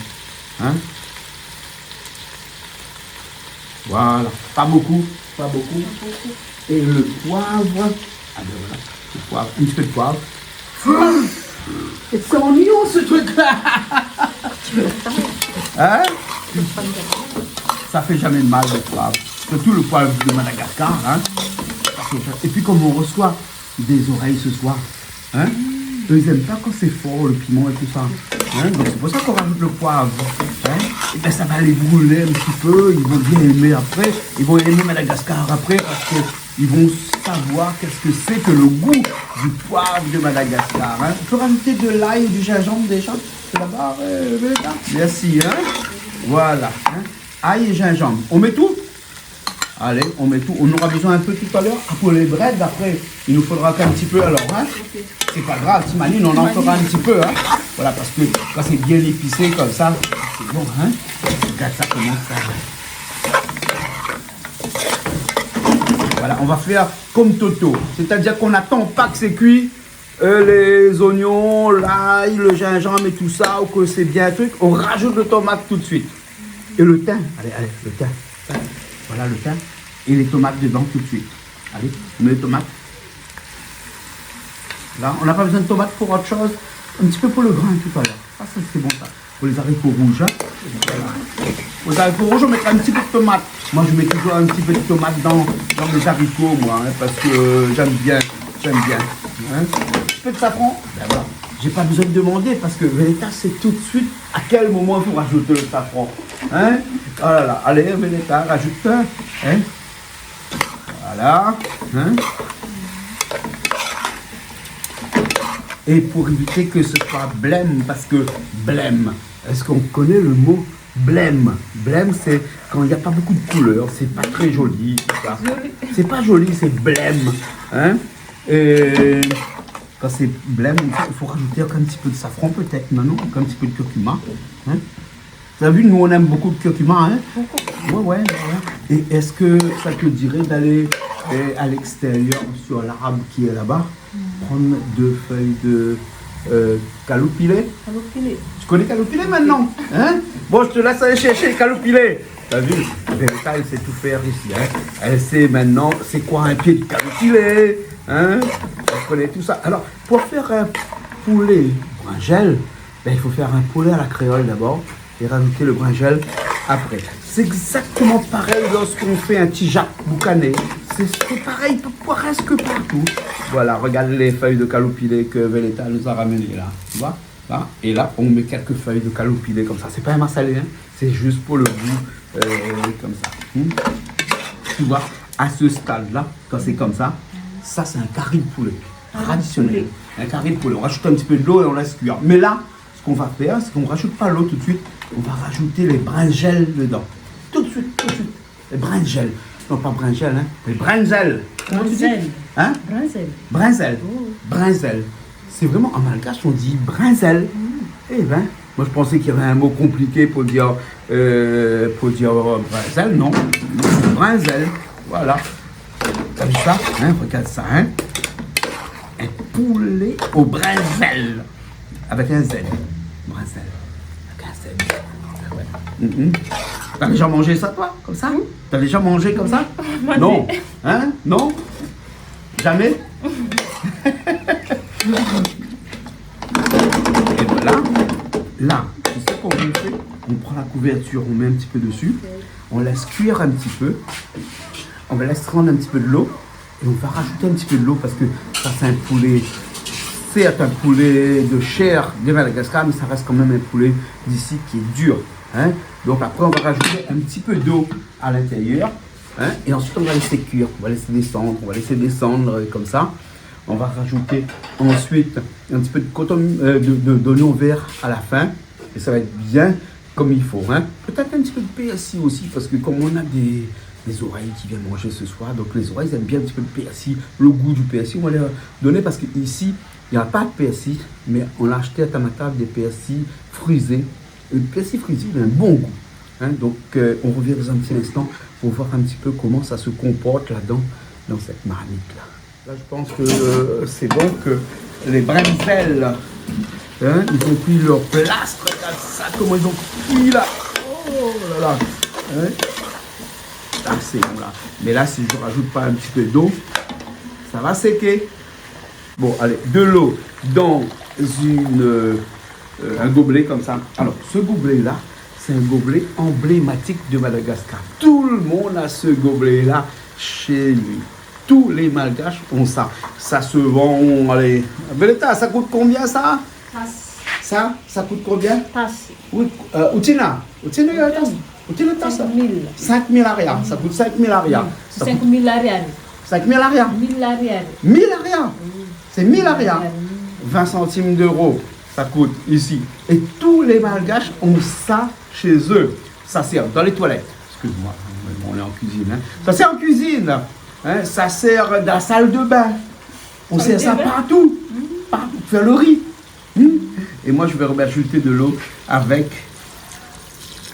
Voilà, pas beaucoup. Et le poivre, voilà, le poivre, un petit peu de poivre. C'est ennuyeux ce truc-là. Ça fait jamais de mal le poivre. Surtout le poivre de Madagascar. Et puis comme on reçoit des oreilles ce soir, Eux, ils n'aiment pas quand c'est fort, le piment et tout ça. Hein, donc c'est pour ça qu'on rajoute le poivre. Hein. Et bien ça va les brûler un petit peu, ils vont bien aimer après. Ils vont aimer Madagascar après parce qu'ils vont savoir qu'est-ce que c'est que le goût du poivre de Madagascar. Hein. On peut rajouter de l'ail et du gingembre déjà. C'est là-bas, merci. Hein. Voilà. Hein. Ail et gingembre. On met tout? Allez, on met tout. On aura besoin un peu tout à l'heure pour les breads. Après, il nous faudra qu'un petit peu alors. Hein. Okay. C'est pas grave, Timanine, on en fera un petit peu. Hein. Voilà, parce que quand c'est bien épicé comme ça, c'est bon. Hein. Regarde ça comment ça. Voilà, on va faire comme Toto. C'est-à-dire qu'on n'attend pas que c'est cuit. Les oignons, l'ail, le gingembre et tout ça, ou que c'est bien un truc. On rajoute le tomate tout de suite. Et le thym. Allez, le thym. Voilà le thym et les tomates dedans tout de suite. Allez, on met les tomates. Là, on n'a pas besoin de tomates pour autre chose. Un petit peu pour le grain tout à l'heure. Ah, ça c'est bon ça. Pour les haricots rouges. Hein. Voilà. Pour les haricots rouges, on mettra un petit peu de tomate. Moi, je mets toujours un petit peu de tomate dans mes haricots, moi, hein, parce que j'aime bien. Hein. Un peu de safran. Ben voilà. J'ai pas besoin de demander parce que Veleta sait tout de suite à quel moment il faut rajouter le safran. Hein? Oh là là, allez Veleta, rajoute. Hein? Voilà. Hein? Et pour éviter que ce soit blême, parce que blême, est-ce qu'on connaît le mot blême? Blême, c'est quand il n'y a pas beaucoup de couleurs, c'est pas très joli. C'est pas joli, c'est blême. Hein? Et quand c'est blême, il faut rajouter un petit peu de safran peut-être, non, un petit peu de curcuma. Hein? Vous avez vu, nous on aime beaucoup de curcuma, hein? Ouais. Et est-ce que ça te dirait d'aller à l'extérieur, sur l'arbre qui est là-bas, prendre 2 feuilles de caloupilé? Tu connais caloupilé maintenant? Hein? Bon, je te laisse aller chercher caloupilé. T'as vu? Veleta, elle sait tout faire ici. Hein? Elle sait maintenant c'est quoi un pied de caloupilé. Hein? On connaît tout ça. Alors, pour faire un poulet brinjel, ben, il faut faire un poulet à la créole d'abord et rajouter le brinjel après. C'est exactement pareil lorsqu'on fait un tijak boucané. C'est pareil presque partout. Voilà, regarde les feuilles de caloupilé que Veleta nous a ramenées là. Tu vois? Là, et là, on met quelques feuilles de caloupilé comme ça. C'est pas un massalé, hein? C'est juste pour le goût, comme ça. Tu vois, à ce stade-là, quand c'est comme ça, ça, c'est un carré de poulet traditionnel. Un carré de poulet. On rajoute un petit peu de l'eau et on laisse cuire. Mais là, ce qu'on va faire, c'est qu'on ne rajoute pas l'eau tout de suite. On va rajouter les brinjels dedans. Tout de suite. Les brinjels. Non, pas brinjels, hein. Les brinjels. Comment tu dis? Hein? Brinjel. Brinjel. C'est vraiment en malgache, on dit brinjel. Eh ben, moi je pensais qu'il y avait un mot compliqué pour dire brinjel. Non. Brinjel. Voilà. T'as vu ça? Hein, regarde ça, hein? Un poulet au brinjel. Avec un Z. Brinjel. Avec un Z. Ouais. T'as déjà mangé ça, toi? Comme ça? T'as déjà mangé comme ça? Non. Hein? Non? Jamais? Et voilà. Là, tu sais comment on fait? On prend la couverture, on met un petit peu dessus. On laisse cuire un petit peu. On va laisser rendre un petit peu de l'eau et on va rajouter un petit peu de l'eau parce que ça c'est un poulet, certes un poulet de chair de Madagascar, mais ça reste quand même un poulet d'ici qui est dur. Hein? Donc après on va rajouter un petit peu d'eau à l'intérieur, hein? Et ensuite on va laisser cuire, on va laisser descendre comme ça. On va rajouter ensuite un petit peu d'oignon vert à la fin et ça va être bien comme il faut. Hein? Peut-être un petit peu de persil aussi parce que comme on a des oreilles qui viennent manger ce soir, donc les oreilles aiment bien un petit peu le persil, le goût du persil, on va leur donner parce qu'ici il n'y a pas de persil, mais on a acheté à Tamatave des persils frisés. Le persil frisé, il a un bon goût. Hein? Donc on revient dans un petit instant pour voir un petit peu comment ça se comporte là-dedans, dans cette marmite là. Là je pense que c'est bon que les brinjels, hein, ils ont pris leur place, regarde ça, comment ils ont cuit là. Oh là là. Hein? Ah, c'est bon là. Mais là, si je ne rajoute pas un petit peu d'eau, ça va sécher. Bon, allez, de l'eau dans un gobelet comme ça. Alors, ce gobelet-là, c'est un gobelet emblématique de Madagascar. Tout le monde a ce gobelet-là chez lui. tous les Malgaches ont ça. Ça se vend, allez. Beleta, ça coûte combien ça? Ça coûte combien? Utina, tas. 5 000 arias. Ça coûte 5 000 arias. 5 000 arias. 5 000 arias. 1000 arias. 1000 arias. C'est 1000 arias. 20 centimes d'euros, ça coûte ici. Et tous les Malgaches ont ça chez eux. Ça sert dans les toilettes. Excuse-moi, on est en cuisine. Hein. Ça sert en cuisine. Hein. Ça sert dans la salle de bain. On sert ça partout. Partout. Pour faire le riz. Et moi, je vais rajouter de l'eau avec,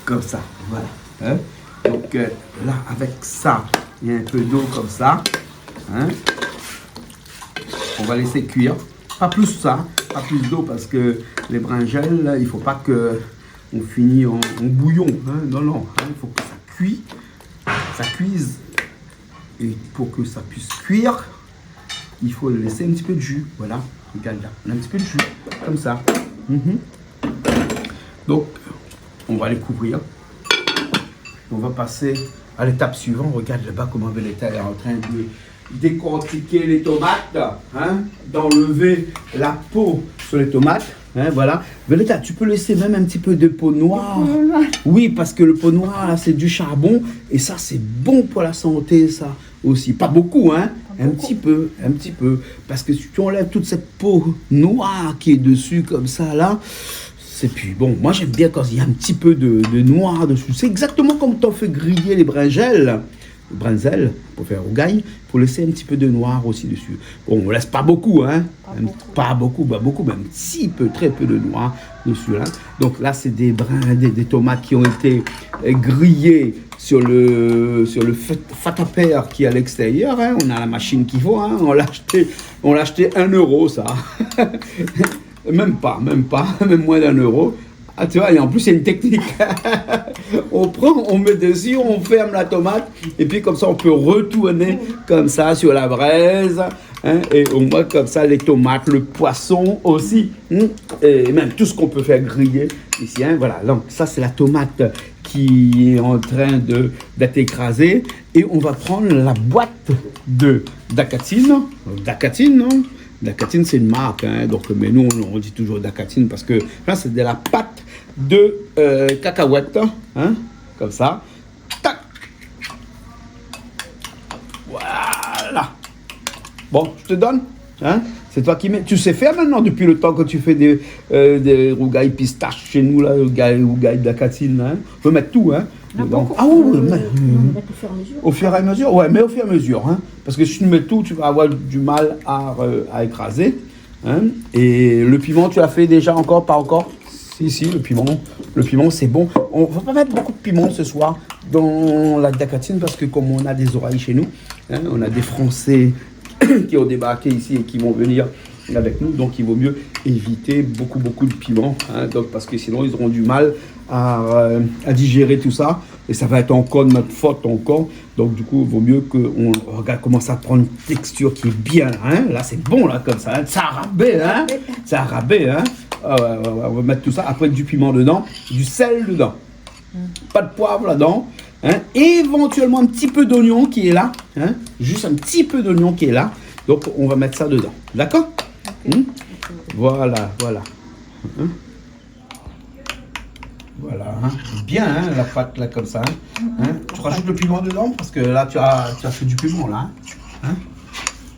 comme ça. Voilà. Hein. Donc là, avec ça, il y a un peu d'eau comme ça. Hein. On va laisser cuire. Pas plus ça, pas plus d'eau parce que les brinjelles, il ne faut pas qu'on finisse en bouillon. Hein. Non, non, hein. Il faut que ça cuise. Et pour que ça puisse cuire, il faut laisser un petit peu de jus. Voilà, regarde là, on a un petit peu de jus, comme ça. Donc, on va les couvrir. On va passer à l'étape suivante. Regarde là-bas comment Beleta est en train de décortiquer les tomates, hein, d'enlever la peau sur les tomates. Hein, voilà. Beleta, tu peux laisser même un petit peu de peau noire. Oui, parce que le peau noire, là, c'est du charbon. Et ça, c'est bon pour la santé, ça aussi. Pas beaucoup, hein. Un petit peu. Parce que si tu enlèves toute cette peau noire qui est dessus, comme ça, là, c'est puis bon. Moi, j'aime bien quand il y a un petit peu de noir dessus. C'est exactement comme tu en fais griller les brinjelles. Pour faire rougail, pour laisser un petit peu de noir aussi dessus. Bon, on ne laisse pas beaucoup, hein. Pas beaucoup, mais un petit peu, très peu de noir dessus, là. Donc là, c'est des tomates qui ont été grillées sur le fatapère qui est à l'extérieur, hein. On a la machine qu'il faut, hein. On l'a acheté 1 euro, ça. même moins d'1 euro. Ah, tu vois, et en plus, il y a une technique. On prend, on met dessus, on ferme la tomate, et puis comme ça, on peut retourner comme ça sur la braise, hein, et on voit comme ça les tomates, le poisson aussi, et même tout ce qu'on peut faire griller ici. Hein, voilà, donc ça, c'est la tomate qui est en train d'être écrasée, et on va prendre la boîte d'Akatine. Dakatine, c'est une marque, hein, donc, mais nous, on dit toujours Dakatine parce que là, c'est de la pâte de cacahuètes, hein, comme ça. Tac. Voilà. Bon, je te donne, hein, c'est toi qui mets. Tu sais faire maintenant depuis le temps que tu fais des rougailles pistaches chez nous, là, rougailles Dakatine, hein. On peut mettre tout, hein. Donc, au fur et à mesure, ouais, mais au fur et à mesure, hein, parce que si tu mets tout, tu vas avoir du mal à écraser, hein. Et le piment, tu l'as fait déjà encore, pas encore? Si, le piment, c'est bon. On va pas mettre beaucoup de piment ce soir dans la Dakatine parce que comme on a des oreilles chez nous, hein, on a des Français qui ont débarqué ici et qui vont venir avec nous, donc il vaut mieux éviter beaucoup de piment, hein, donc, parce que sinon ils auront du mal à digérer tout ça et ça va être encore de notre faute encore, donc du coup il vaut mieux qu'on regarde comment ça prend une texture qui est bien, hein, là c'est bon là comme ça, hein, ça a rabais, hein, on va mettre tout ça, après du piment dedans, du sel dedans, pas de poivre là-dedans, hein, éventuellement un petit peu d'oignon qui est là, hein, juste un petit peu d'oignon qui est là, donc on va mettre ça dedans, d'accord? Voilà. Hein? Voilà, hein. Bien, hein, la pâte là comme ça. Hein. Tu rajoutes le piment dedans parce que là tu as fait du piment là. Hein.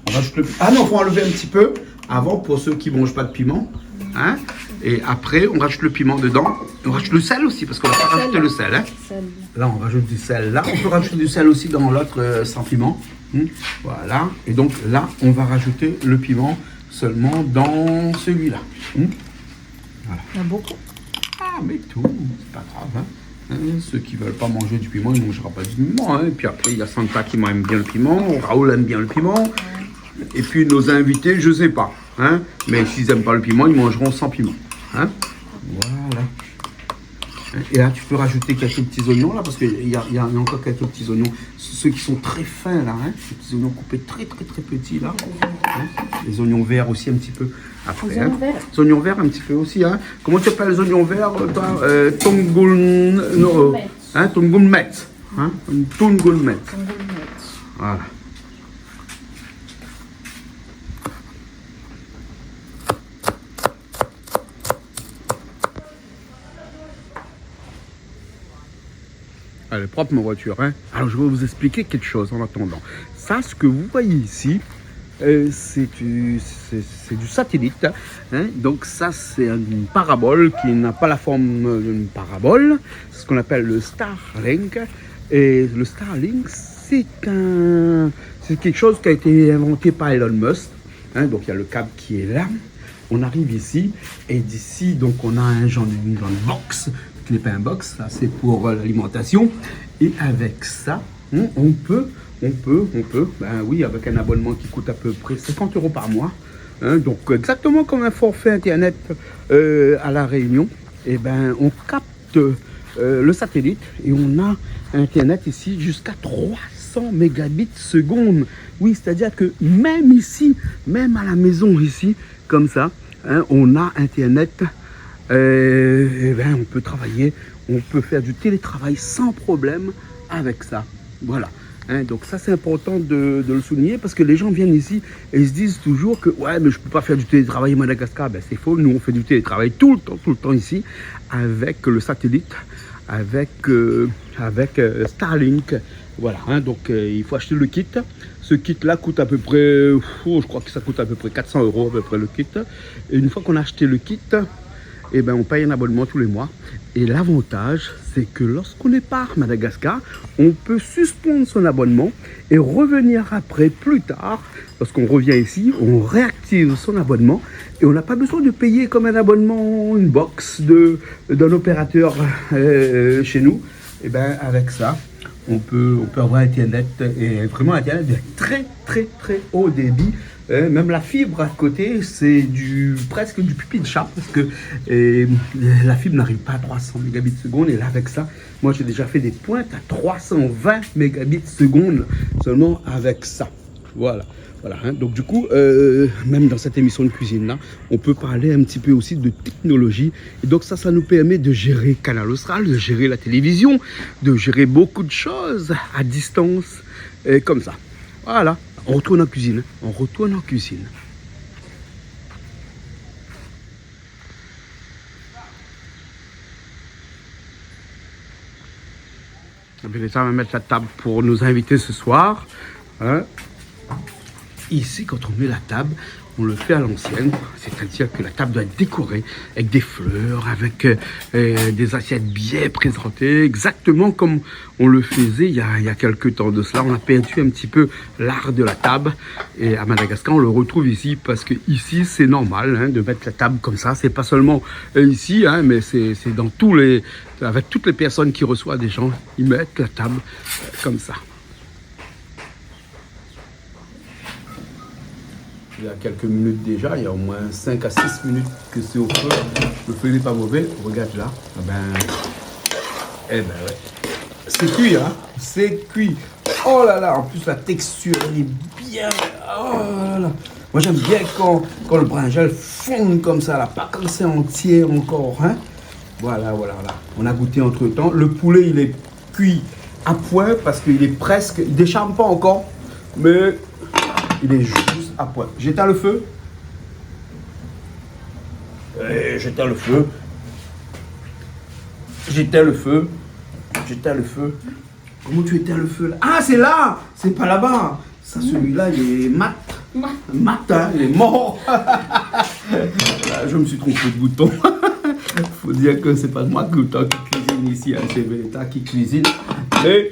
On rajoute ah non, faut enlever un petit peu avant pour ceux qui ne mangent pas de piment. Hein. Et après on rajoute le piment dedans. On rajoute le sel aussi parce qu'on va pas rajouter le sel. Hein. Là on rajoute du sel. Là on peut rajouter du sel aussi dans l'autre sans piment. Voilà. Et donc là on va rajouter le piment seulement dans celui-là. Voilà. Il y en a beaucoup. Ah, mais tout, c'est pas grave. Hein. Ceux qui ne veulent pas manger du piment, ils ne mangeront pas du piment. Hein. Et puis après, il y a Santa qui aime bien le piment, Raoul aime bien le piment. Et puis nos invités, je ne sais pas. Hein. Mais s'ils n'aiment pas le piment, ils mangeront sans piment. Hein. Voilà. Et là, tu peux rajouter quelques petits oignons, là, parce qu'il y a encore quelques petits oignons. Ceux qui sont très fins, là, hein, ces petits oignons coupés très petits, là. Hein. Les oignons verts aussi, un petit peu. Après, les oignons verts, un petit peu aussi. Hein. Comment tu appelles les oignons verts, toi? Tongulmet. Hein, Tongulmet. Voilà. Elle est propre ma voiture. Hein. Alors je vais vous expliquer quelque chose en attendant. Ça, ce que vous voyez ici, c'est du satellite. Hein. Donc ça, c'est une parabole qui n'a pas la forme d'une parabole. C'est ce qu'on appelle le Starlink. Et le Starlink, c'est quelque chose qui a été inventé par Elon Musk. Hein. Donc il y a le câble qui est là. On arrive ici et d'ici, donc on a un genre de box. Qui n'est pas un box, ça c'est pour l'alimentation. Et avec ça, on peut, ben oui, avec un abonnement qui coûte à peu près 50 € par mois. Hein, donc exactement comme un forfait internet à La Réunion, et ben on capte le satellite et on a internet ici jusqu'à 300 mégabits seconde. Oui, c'est-à-dire que même ici, même à la maison ici, comme ça, hein, on a internet. Ben, on peut travailler, on peut faire du télétravail sans problème avec ça. Voilà. Hein, donc ça c'est important de le souligner parce que les gens viennent ici et ils se disent toujours que ouais mais je peux pas faire du télétravail à Madagascar. Ben c'est faux, nous on fait du télétravail tout le temps ici avec le satellite, avec Starlink. Voilà, hein, donc il faut acheter le kit. Ce kit là coûte à peu près, je crois que ça coûte à peu près 400 € à peu près le kit. Et une fois qu'on a acheté le kit, eh ben, on paye un abonnement tous les mois. Et l'avantage, c'est que lorsqu'on est par Madagascar, on peut suspendre son abonnement et revenir après, plus tard. Lorsqu'on revient ici, on réactive son abonnement et on n'a pas besoin de payer comme un abonnement, une box d'un opérateur chez nous. Et ben, avec ça, on peut avoir Internet, et vraiment Internet de très haut débit. Même la fibre à côté, c'est presque du pipi de chat parce que la fibre n'arrive pas à 300 mégabits seconde. Et là, avec ça, moi j'ai déjà fait des pointes à 320 mégabits seconde seulement avec ça. Voilà. Voilà, hein. Donc du coup, même dans cette émission de cuisine là, on peut parler un petit peu aussi de technologie. Et donc ça nous permet de gérer Canal Austral, de gérer la télévision, de gérer beaucoup de choses à distance, comme ça. Voilà, on retourne en cuisine. On retourne en cuisine. Ça va mettre la table pour nos invités ce soir. Hein. Ici, quand on met la table, on le fait à l'ancienne, c'est-à-dire que la table doit être décorée avec des fleurs, avec des assiettes bien présentées, exactement comme on le faisait il y a quelques temps de cela. On a perdu un petit peu l'art de la table et à Madagascar, on le retrouve ici parce que ici, c'est normal hein, de mettre la table comme ça. C'est pas seulement ici, hein, mais c'est dans avec toutes les personnes qui reçoivent des gens, ils mettent la table comme ça. Il y a quelques minutes déjà, il y a au moins 5 à 6 minutes que c'est au feu. Le feu n'est pas mauvais, regarde là. Eh ben ouais. C'est cuit, hein. C'est cuit. Oh là là, en plus la texture elle est bien. Oh là là. Moi j'aime bien quand le brinjal fond comme ça, là, pas comme c'est entier encore, hein. Voilà. On a goûté entre temps. Le poulet il est cuit à point parce qu'il est presque, il décharme pas encore, mais il est juste à point. J'éteins le feu. J'éteins le feu. J'éteins le feu. J'éteins le feu. Comment tu éteins le feu là? Ah, c'est là! C'est pas là-bas. Ça, celui-là, il est mat. Mat, hein, il est mort. Là, je me suis trompé de bouton. Faut dire que c'est pas moi qui cuisine ici, hein, c'est Veleta qui cuisine. Et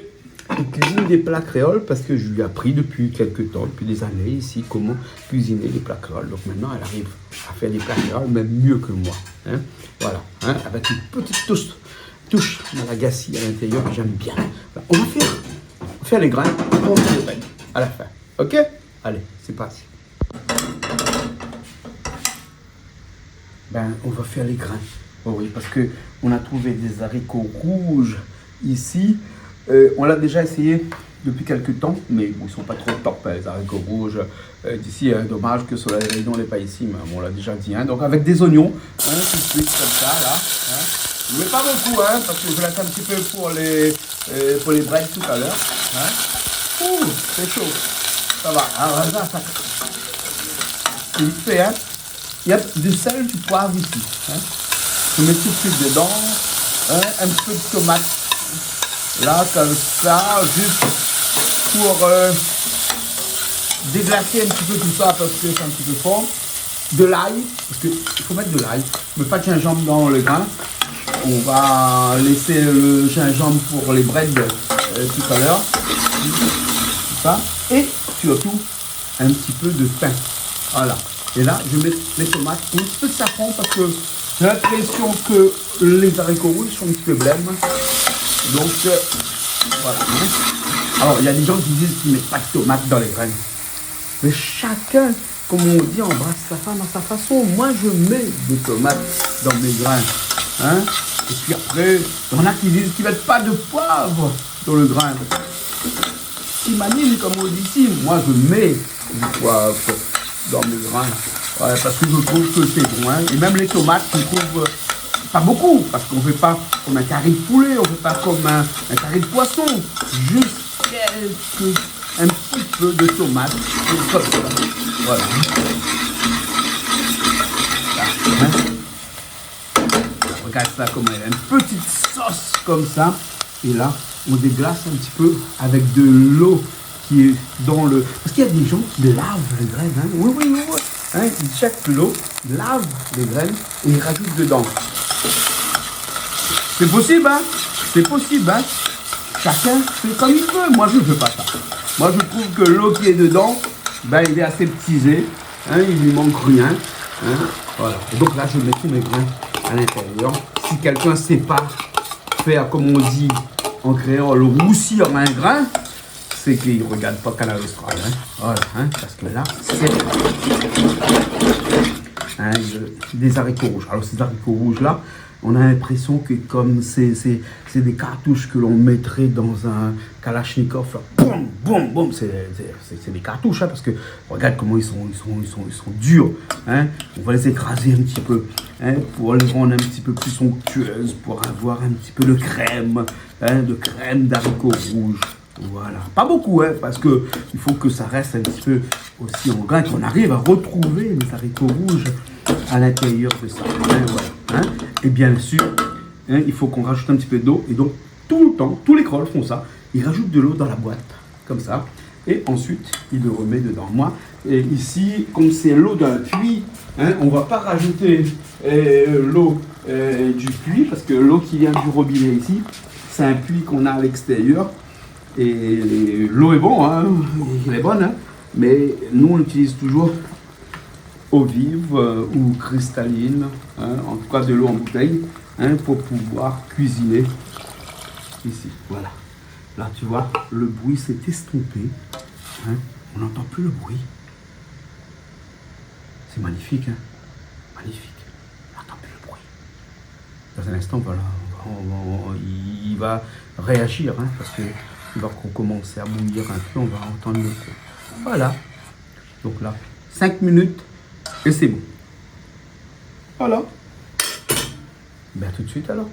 il cuisine des plats créoles parce que je lui ai appris depuis quelques temps, depuis des années ici, comment cuisiner des plats créoles. Donc maintenant, elle arrive à faire des plats créoles, même mieux que moi. Hein. Voilà, hein, avec une petite touche malagasy à l'intérieur que j'aime bien. Voilà. On va faire les grains, on fait les règles à la fin. Ok? Allez, c'est parti. Ben, on va faire les grains. Oh oui, parce qu'on a trouvé des haricots rouges ici. On l'a déjà essayé depuis quelques temps, mais bon, ils ne sont pas trop top, les haricots rouges d'ici. Dommage que sur la Réunion, on n'est pas ici, mais bon, on l'a déjà dit. Hein. Donc avec des oignons, hein, tout de suite, comme ça, là. Hein. Je ne mets pas beaucoup, hein, parce que je laisse un petit peu pour les breaks tout à l'heure. Hein. Ouh, c'est chaud. Ça va. Alors là, ça... C'est vite fait, hein. Il y a du sel, du poivre ici. Hein. Je mets tout de suite dedans. Hein, un peu de tomate. Là, comme ça, juste pour déglacer un petit peu tout ça parce que c'est un petit peu fort. De l'ail, parce qu'il faut mettre de l'ail, mais pas de gingembre dans le grain. On va laisser le gingembre pour les breads tout à l'heure. Ça. Et surtout, un petit peu de pain. Voilà. Et là, je mets les tomates et un petit peu de safran parce que j'ai l'impression que les haricots rouges sont un petit peu blêmes. Donc, voilà. Alors, il y a des gens qui disent qu'ils ne mettent pas de tomates dans les graines. Mais chacun, comme on dit, embrasse sa femme à sa façon. Moi, je mets des tomates dans mes grains. Hein? Et puis après, il y en a qui disent qu'ils ne mettent pas de poivre dans le grain. Imagine, comme on dit ici, moi, je mets du poivre dans mes grains. Ouais, parce que je trouve que c'est bon. Hein? Et même les tomates, je trouve pas beaucoup. Parce qu'on ne fait pas comme un carré de poulet, on ne fait pas comme un carré de poisson. Juste un petit peu de tomate. Comme ça. Voilà. Là, hein? Regarde ça comme une petite sauce comme ça. Et là, on déglace un petit peu avec de l'eau qui est dans le... Parce qu'il y a des gens qui lavent les graines. Hein? Oui. Hein? Ils cherchent l'eau, lavent les graines et ils rajoutent dedans. C'est possible, hein? C'est possible, hein? Chacun fait comme il veut. Moi, je ne fais pas ça. Moi, je trouve que l'eau qui est dedans, ben, il est aseptisé. Hein? Il ne lui manque rien. Hein? Voilà. Et donc là, je mets tous mes grains à l'intérieur. Si quelqu'un ne sait pas faire, comme on dit en créole, roussir un grain, c'est qu'il ne regarde pas Canal Austral. Hein? Voilà. Hein? Parce que là, c'est des haricots rouges. Alors, ces haricots rouges-là, on a l'impression que comme c'est des cartouches que l'on mettrait dans un Kalachnikov, boum, boum, boum, c'est des cartouches, hein, parce que regarde comment ils sont durs. Hein. On va les écraser un petit peu, hein, pour les rendre un petit peu plus somptueuses, pour avoir un petit peu de crème, hein, d'haricots rouges. Voilà, pas beaucoup, hein, parce que il faut que ça reste un petit peu aussi en grain, qu'on arrive à retrouver les haricots rouges à l'intérieur de ça. Hein, voilà, hein. Et bien sûr, hein, il faut qu'on rajoute un petit peu d'eau. Et donc, tout le temps, tous les crolls font ça. Ils rajoutent de l'eau dans la boîte, comme ça. Et ensuite, ils le remettent dedans. Moi, et ici, comme c'est l'eau d'un puits, hein, on ne va pas rajouter l'eau du puits, parce que l'eau qui vient du robinet ici, c'est un puits qu'on a à l'extérieur. Et l'eau est bonne, hein, elle est bonne, hein, mais nous, on utilise toujours eau vive ou cristalline, hein, en tout cas de l'eau en bouteille, hein, pour pouvoir cuisiner ici. Voilà. Là, tu vois, le bruit s'est estompé. Hein, on n'entend plus le bruit. C'est magnifique, hein, magnifique. On n'entend plus le bruit. Dans un instant, voilà, il va réagir, hein, parce que il va commencer à bouillir un peu, on va entendre le feu. Voilà. Donc là, 5 minutes. Et c'est bon. Voilà. Ben, tout de suite alors.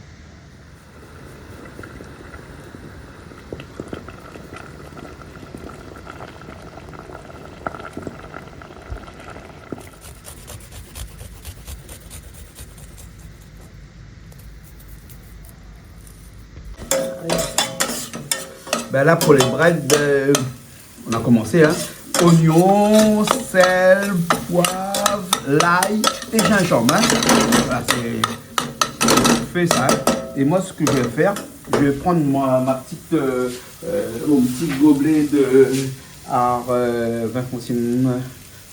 Ben là, pour les breads, on a commencé, hein. Oignon, sel, poivre, l'ail et gingembre. Hein. Voilà, c'est fait ça. Hein. Et moi, ce que je vais faire, je vais prendre mon petit gobelet à 20 centimes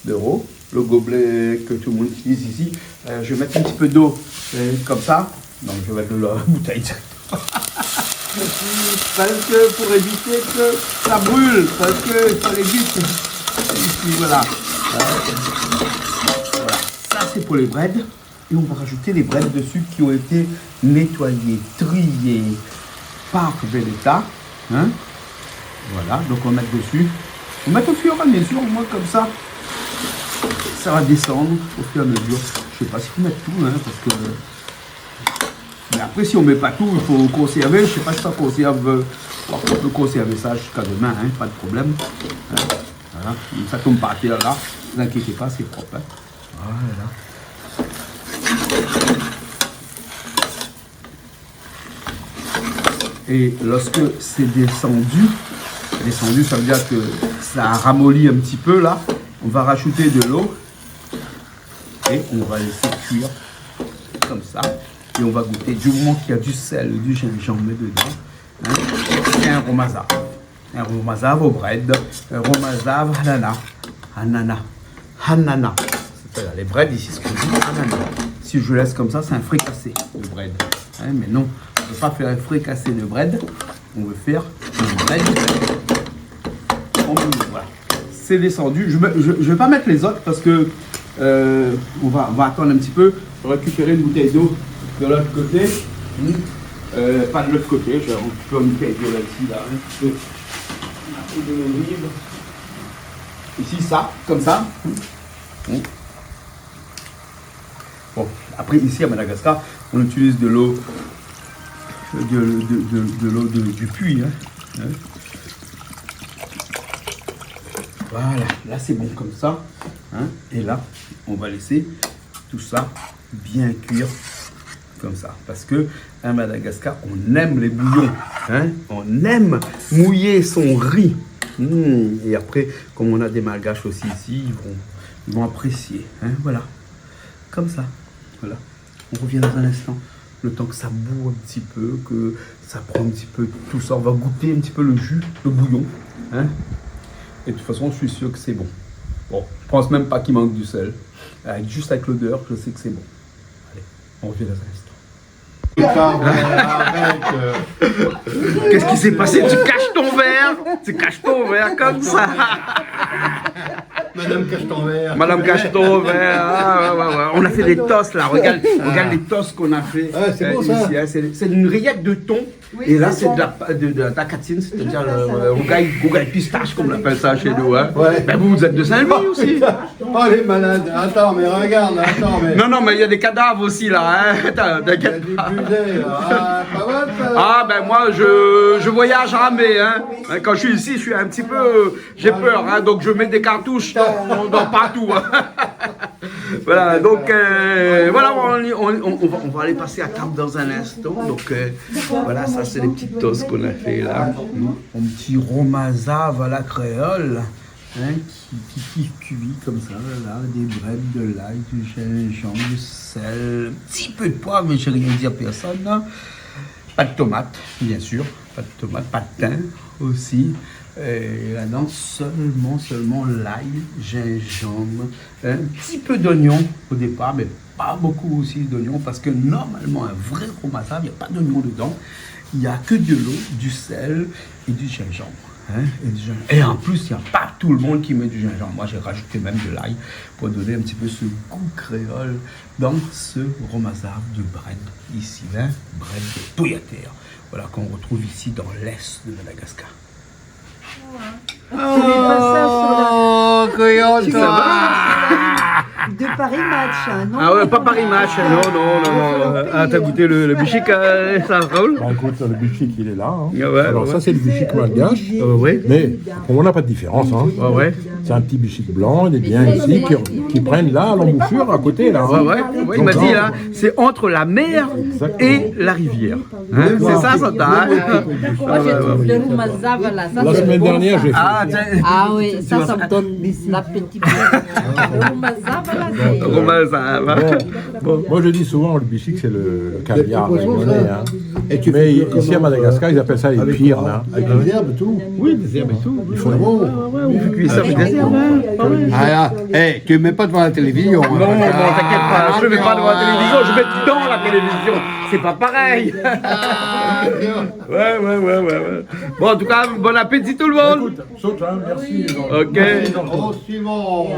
d'euros. Le gobelet que tout le monde utilise ici. Je vais mettre un petit peu d'eau comme ça. Donc, je vais mettre de la bouteille. Parce que pour éviter que ça brûle, parce que ça les vite. Ici, voilà. Voilà. Ça, c'est pour les breads. Et on va rajouter les breads dessus qui ont été nettoyés, triés par Veleta. Hein? Voilà. Donc, on va mettre dessus. On va mettre au fur et à mesure, au moins comme ça. Ça va descendre au fur et à mesure. Je sais pas s'il faut mettre tout, hein, parce que... Mais après, si on ne met pas tout, il faut conserver. Je ne sais pas si ça conserve. On peut conserver ça jusqu'à demain, hein, pas de problème. Voilà. Ça tombe par terre là. Ne vous inquiétez pas, c'est propre. Hein. Voilà. Et lorsque c'est descendu, ça veut dire que ça a ramolli un petit peu là. On va rajouter de l'eau et on va laisser cuire comme ça. Et on va goûter du moment qu'il y a du sel, du gingembre dedans. Hein. C'est un romazave. Un romazave au bread. Un romazave hanana. C'est-à-dire les breads ici, ce qu'on dit hanana. Si je laisse comme ça, c'est un fricassé de bread. Hein, mais non, on ne veut pas faire un fricassé de bread. On veut faire un bread. Voilà. C'est descendu. Je ne vais pas mettre les autres parce que on va attendre un petit peu. Je vais récupérer une bouteille d'eau de l'autre côté. Pas de l'autre côté. Je vais récupérer une bouteille d'eau là-dessus. Là, un peu de l'olive. Ici, ça, comme ça. Bon, après, ici à Madagascar, on utilise de l'eau du puits. Hein. Voilà, là c'est bon comme ça. Hein. Et là, on va laisser tout ça bien cuire comme ça. Parce que à Madagascar, on aime les bouillons. Hein. On aime mouiller son riz. Et après, comme on a des malgaches aussi ici, ils vont apprécier. Hein. Voilà, comme ça. Voilà, on revient dans un instant. Le temps que ça boue un petit peu, que ça prend un petit peu tout ça. On va goûter un petit peu le jus, le bouillon. Hein. Et de toute façon, je suis sûr que c'est bon. Bon, je pense même pas qu'il manque du sel. Juste avec l'odeur, je sais que c'est bon. Allez, on revient dans un instant. Qu'est-ce qui s'est passé? Tu caches ton verre. Tu caches ton verre comme ça. Madame cache ton verre. Madame cache ton verre. Ah, ouais. On a fait des toasts là. Regarde les toasts qu'on a fait. Ah, c'est bon ça. Ici, hein. C'est une rillette de thon. Oui, et là, c'est de la tacatine, c'est-à-dire le rougail pistache, comme on appelle ça chez nous. Hein. Ouais. Ben, vous êtes de Saint-Louis aussi. Oh, les malades. Attends, mais regarde. Attends, mais... Non, mais il y a des cadavres aussi là. Hein. Attends, il y a des budets, là. Pas mal, ça. Ah, ben moi, je voyage ramé. Hein. Quand je suis ici, je suis un petit peu... J'ai peur, hein, donc je mets des cartouches dans partout. Hein. Voilà, donc voilà, on va aller passer à table dans un instant. Donc voilà, ça c'est les petites toasts qu'on a fait là. Un petit romazave à la créole, hein, qui cuit comme ça, là, des breads, de l'ail, du gingembre, du sel, un petit peu de poivre, mais je n'ai rien dit à personne. Là. Pas de tomate, bien sûr, pas de tomate, pas de thym aussi. Et là-dedans, seulement l'ail, gingembre, un petit peu d'oignon au départ, mais pas beaucoup aussi d'oignon, parce que normalement, un vrai romazave, il n'y a pas d'oignon dedans, il n'y a que de l'eau, du sel et du gingembre. Hein, et en plus, il n'y a pas tout le monde qui met du gingembre. Moi, j'ai rajouté même de l'ail pour donner un petit peu ce goût créole dans ce romazave de bread, ici, hein, bread de Toyater, voilà, qu'on retrouve ici dans l'est de Madagascar. Oh, Coyote. De Paris Match, non? Ah ouais, pas Paris Match, non. Ah, t'as goûté le bichic, ça, Raoul? Bah écoute, le bichic, il est là. Hein. Ah ouais, alors ça, c'est le bichic malgache. Ouais. Mais on n'a pas de différence. Hein. Ah ouais. C'est un petit bichic blanc, il est bien ici, qui prennent là, l'embouchure, à côté, là. Hein. Ouais, il m'a dit, là, c'est entre la mer et la rivière. Hein, c'est ça, Santa. Moi, j'ai trouvé le romazave là. La semaine dernière, j'ai fait. Ah oui, ça me donne l'appétit. Le romazave là, c'est... Romazave. Bon. Moi, je dis souvent, le bichic, c'est le caviar. Hein. Mais ici, à Madagascar, ils appellent ça les pires. Là. Avec des herbes et tout. Oui, des herbes et tout. Ils font Il faut cuire ça avec des herbes. Ah, hey, tu ne mets pas devant la télévision. Non, t'inquiète pas, je ne mets pas devant la télévision, je mets dans la télévision. C'est pas pareil. Ouais. Bon, en tout cas, bon appétit tout le monde. Saute, hein, merci. Ok. Au suivant.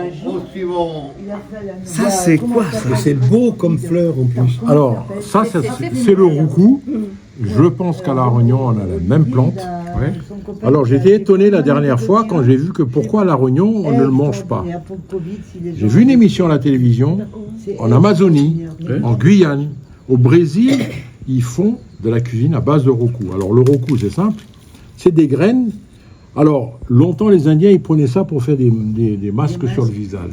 Ça, c'est quoi ça? C'est beau comme fleur en plus. Alors, ça, c'est le roucou. Je pense qu'à La Réunion, on a la même plante. Ouais. Alors, j'étais étonné la dernière fois quand j'ai vu que pourquoi à La Réunion, on ne le mange pas. J'ai vu une émission à la télévision, en Amazonie, en Guyane, au Brésil, ils font de la cuisine à base de roucou. Alors, le roucou, c'est simple, c'est des graines. Alors, longtemps, les Indiens, ils prenaient ça pour faire des masques sur le visage.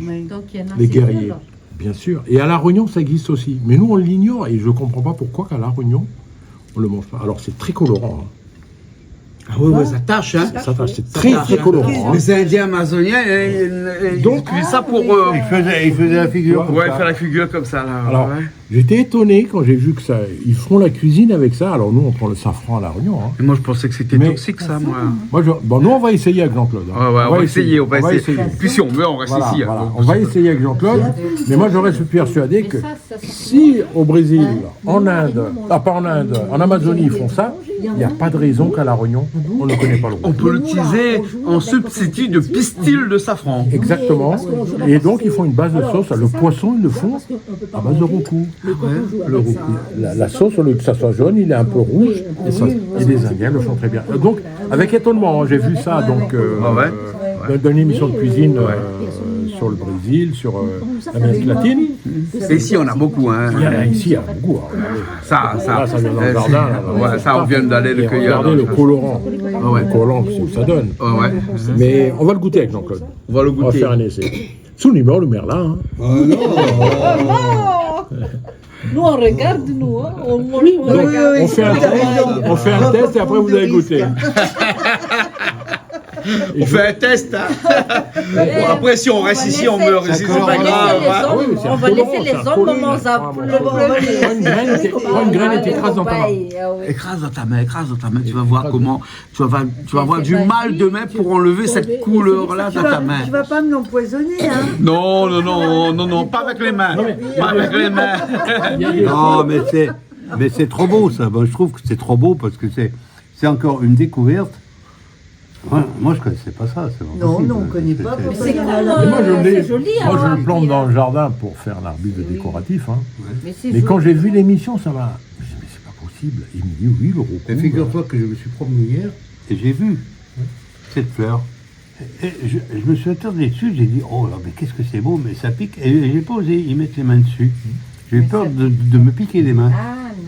Les guerriers, bien sûr. Et à La Réunion, ça existe aussi. Mais nous, on l'ignore et je ne comprends pas pourquoi qu'à La Réunion, on ne le mange pas. Alors, c'est très colorant. Hein. Ah oui, ça tâche, hein. Ça tâche, c'est très très colorant. Hein. Les Indiens amazoniens, donc ils ça pour. Il faisait la figure. Ouais, faire la figure comme ça, là. Alors, ouais. j'étais étonné quand j'ai vu que ça, ils font la cuisine avec ça. Alors nous, on prend le safran à la Réunion. Hein. Et moi, je pensais que c'était Mais- toxique, ça, moi. Bon, nous, on va essayer avec Jean-Claude. Hein. Ouais, on va essayer. Puis si on meurt, on reste Voilà, ici. voilà. Hein. On va essayer avec Jean-Claude. Mais moi, j'aurais persuadé que si au Brésil, en Inde, pas en Inde, en Amazonie, ils font ça, il n'y a pas de raison qu'à la Réunion, on ne connaît pas le On rouge. peut l'utiliser en substitut de pistil de safran. Exactement. Et donc, ils font une base de sauce. Le poisson, ils le font à base de roucou. Le roucou. La sauce, au lieu que ça soit jaune, il est un peu rouge. Et les Indiens le font très bien. Donc, avec étonnement, j'ai vu ça donc, dans une émission de cuisine sur le Brésil, sur l'Amérique latine. Et ici, on a beaucoup. Hein. Ici, il y a beaucoup. Hein. Ça vient dans le jardin. Là, ouais, ça, on vient d'aller le cueillir. Regardez le colorant. Le colorant, c'est ce que ça donne. Ouais. Mais on va le goûter avec Jean-Claude. On va le On va goûter. faire un essai. Sous numéro le merlin. Hein. Nous, on regarde, nous. Hein. On mange, on Donc, regarde. on fait un test et après vous allez goûter. On fait un test. Hein. Bon, après, si on reste ici, on meurt ici. On va laisser les hommes moments à Prends une graine et t'écrases dans ta main. Écrase dans ta main, tu vas voir comment, tu vas avoir du mal demain pour enlever cette couleur-là dans ta main. Tu vas pas me l'empoisonner, hein? Non, pas avec les mains. Pas avec les mains. Non, mais c'est trop beau ça. Bon, je trouve que c'est trop beau parce que c'est encore une découverte. Ouais, moi je connaissais pas ça. Non, on connaît pas. C'est Et moi, je joli. le plante dans le jardin pour faire l'arbuste décoratif. Hein. Mais Mais quand j'ai vu l'émission, ça m'a. Je me suis dit, mais c'est pas possible. Il me dit, oui, le roucou. Et figure-toi que je me suis promené hier et j'ai vu cette fleur. Et je me suis attardé dessus, j'ai dit, oh là, mais qu'est-ce que c'est beau, mais ça pique. Et j'ai pas osé y mettre les mains dessus. J'ai eu peur de me piquer les mains.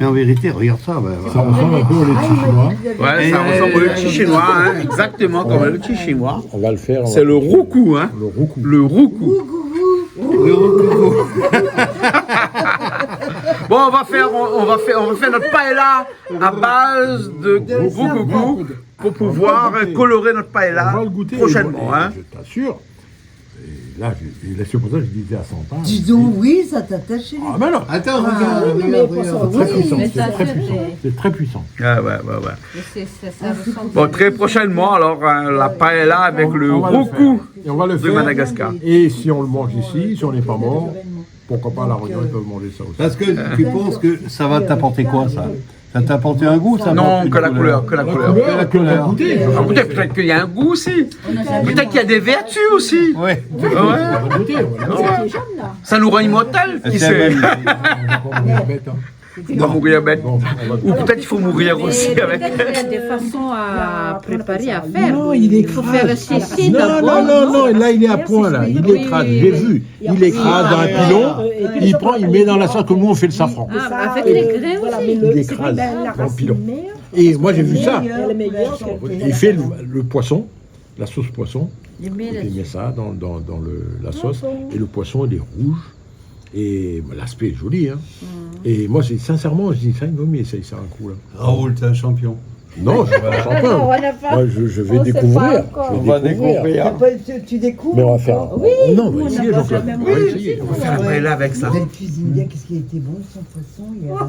Mais en vérité, regarde ça. Ça ressemble un peu au litchi chinois. Ouais, ça ressemble au litchi chinois, hein, exactement comme le litchi chinois. On va le faire. C'est le roucou, hein. Le roucou. Le roucou. Bon, on va faire notre paella à base de roucou pour pouvoir colorer notre On paella va le goûter prochainement, hein. Je t'assure. Et là, c'est pour ça que je disais à 100 ans. Dis donc, oui, ça t'a taché. Ah, ben non. Attends, regarde. C'est très puissant. mais C'est ça, très c'est- puissant. C'est très puissant. Ouais. Ça ressemble. Bon, très prochainement, alors, la paella avec le On va le roucou faire. Et on va le de faire. Madagascar. Et si on le mange ici, si on n'est pas mort, pourquoi pas à la Réunion, ils peuvent manger ça aussi. Parce que tu penses que ça va t'apporter quoi ça? Ça t'a apporté un goût ça? Non, que la couleur, que la couleur. On va goûter. Ah, peut-être qu'il y a un goût aussi. Peut-être qu'il y a des vertus aussi. Ouais. Ah ouais. On va goûter. Ça nous rend immortels, qui sait. On va mourir bête. Hein. On va mourir bête. Bon, on va Ou peut-être qu'il faut mourir aussi Mais avec. peut-être qu'il y a des façons à préparer, à faire. Non, il faut faire sécher Non, d'abord. non, là il est à point là, il écrase, j'ai vu, il écrase dans un pilon, il prend, il met dans la sauce comme nous on fait le safran. Ah, avec les grains aussi. Il écrase dans le pilon. Et moi j'ai vu ça, il fait le poisson, la sauce poisson, Il met il met ça dans la sauce, et le poisson il est rouge, et l'aspect est joli. Hein. Et moi sincèrement je dis ça, il vaut mieux essayer ça un coup là. Raoul, t'es un champion. Non, je suis pas champion. Moi je vais découvrir. On va découvrir. Tu découvres? Mais on va faire. Non, on va essayer, Jean-Claude. On va essayer. On va faire la paella avec ça. Elle cuisine bien, qu'est-ce qui a été bon, son poisson, il y a...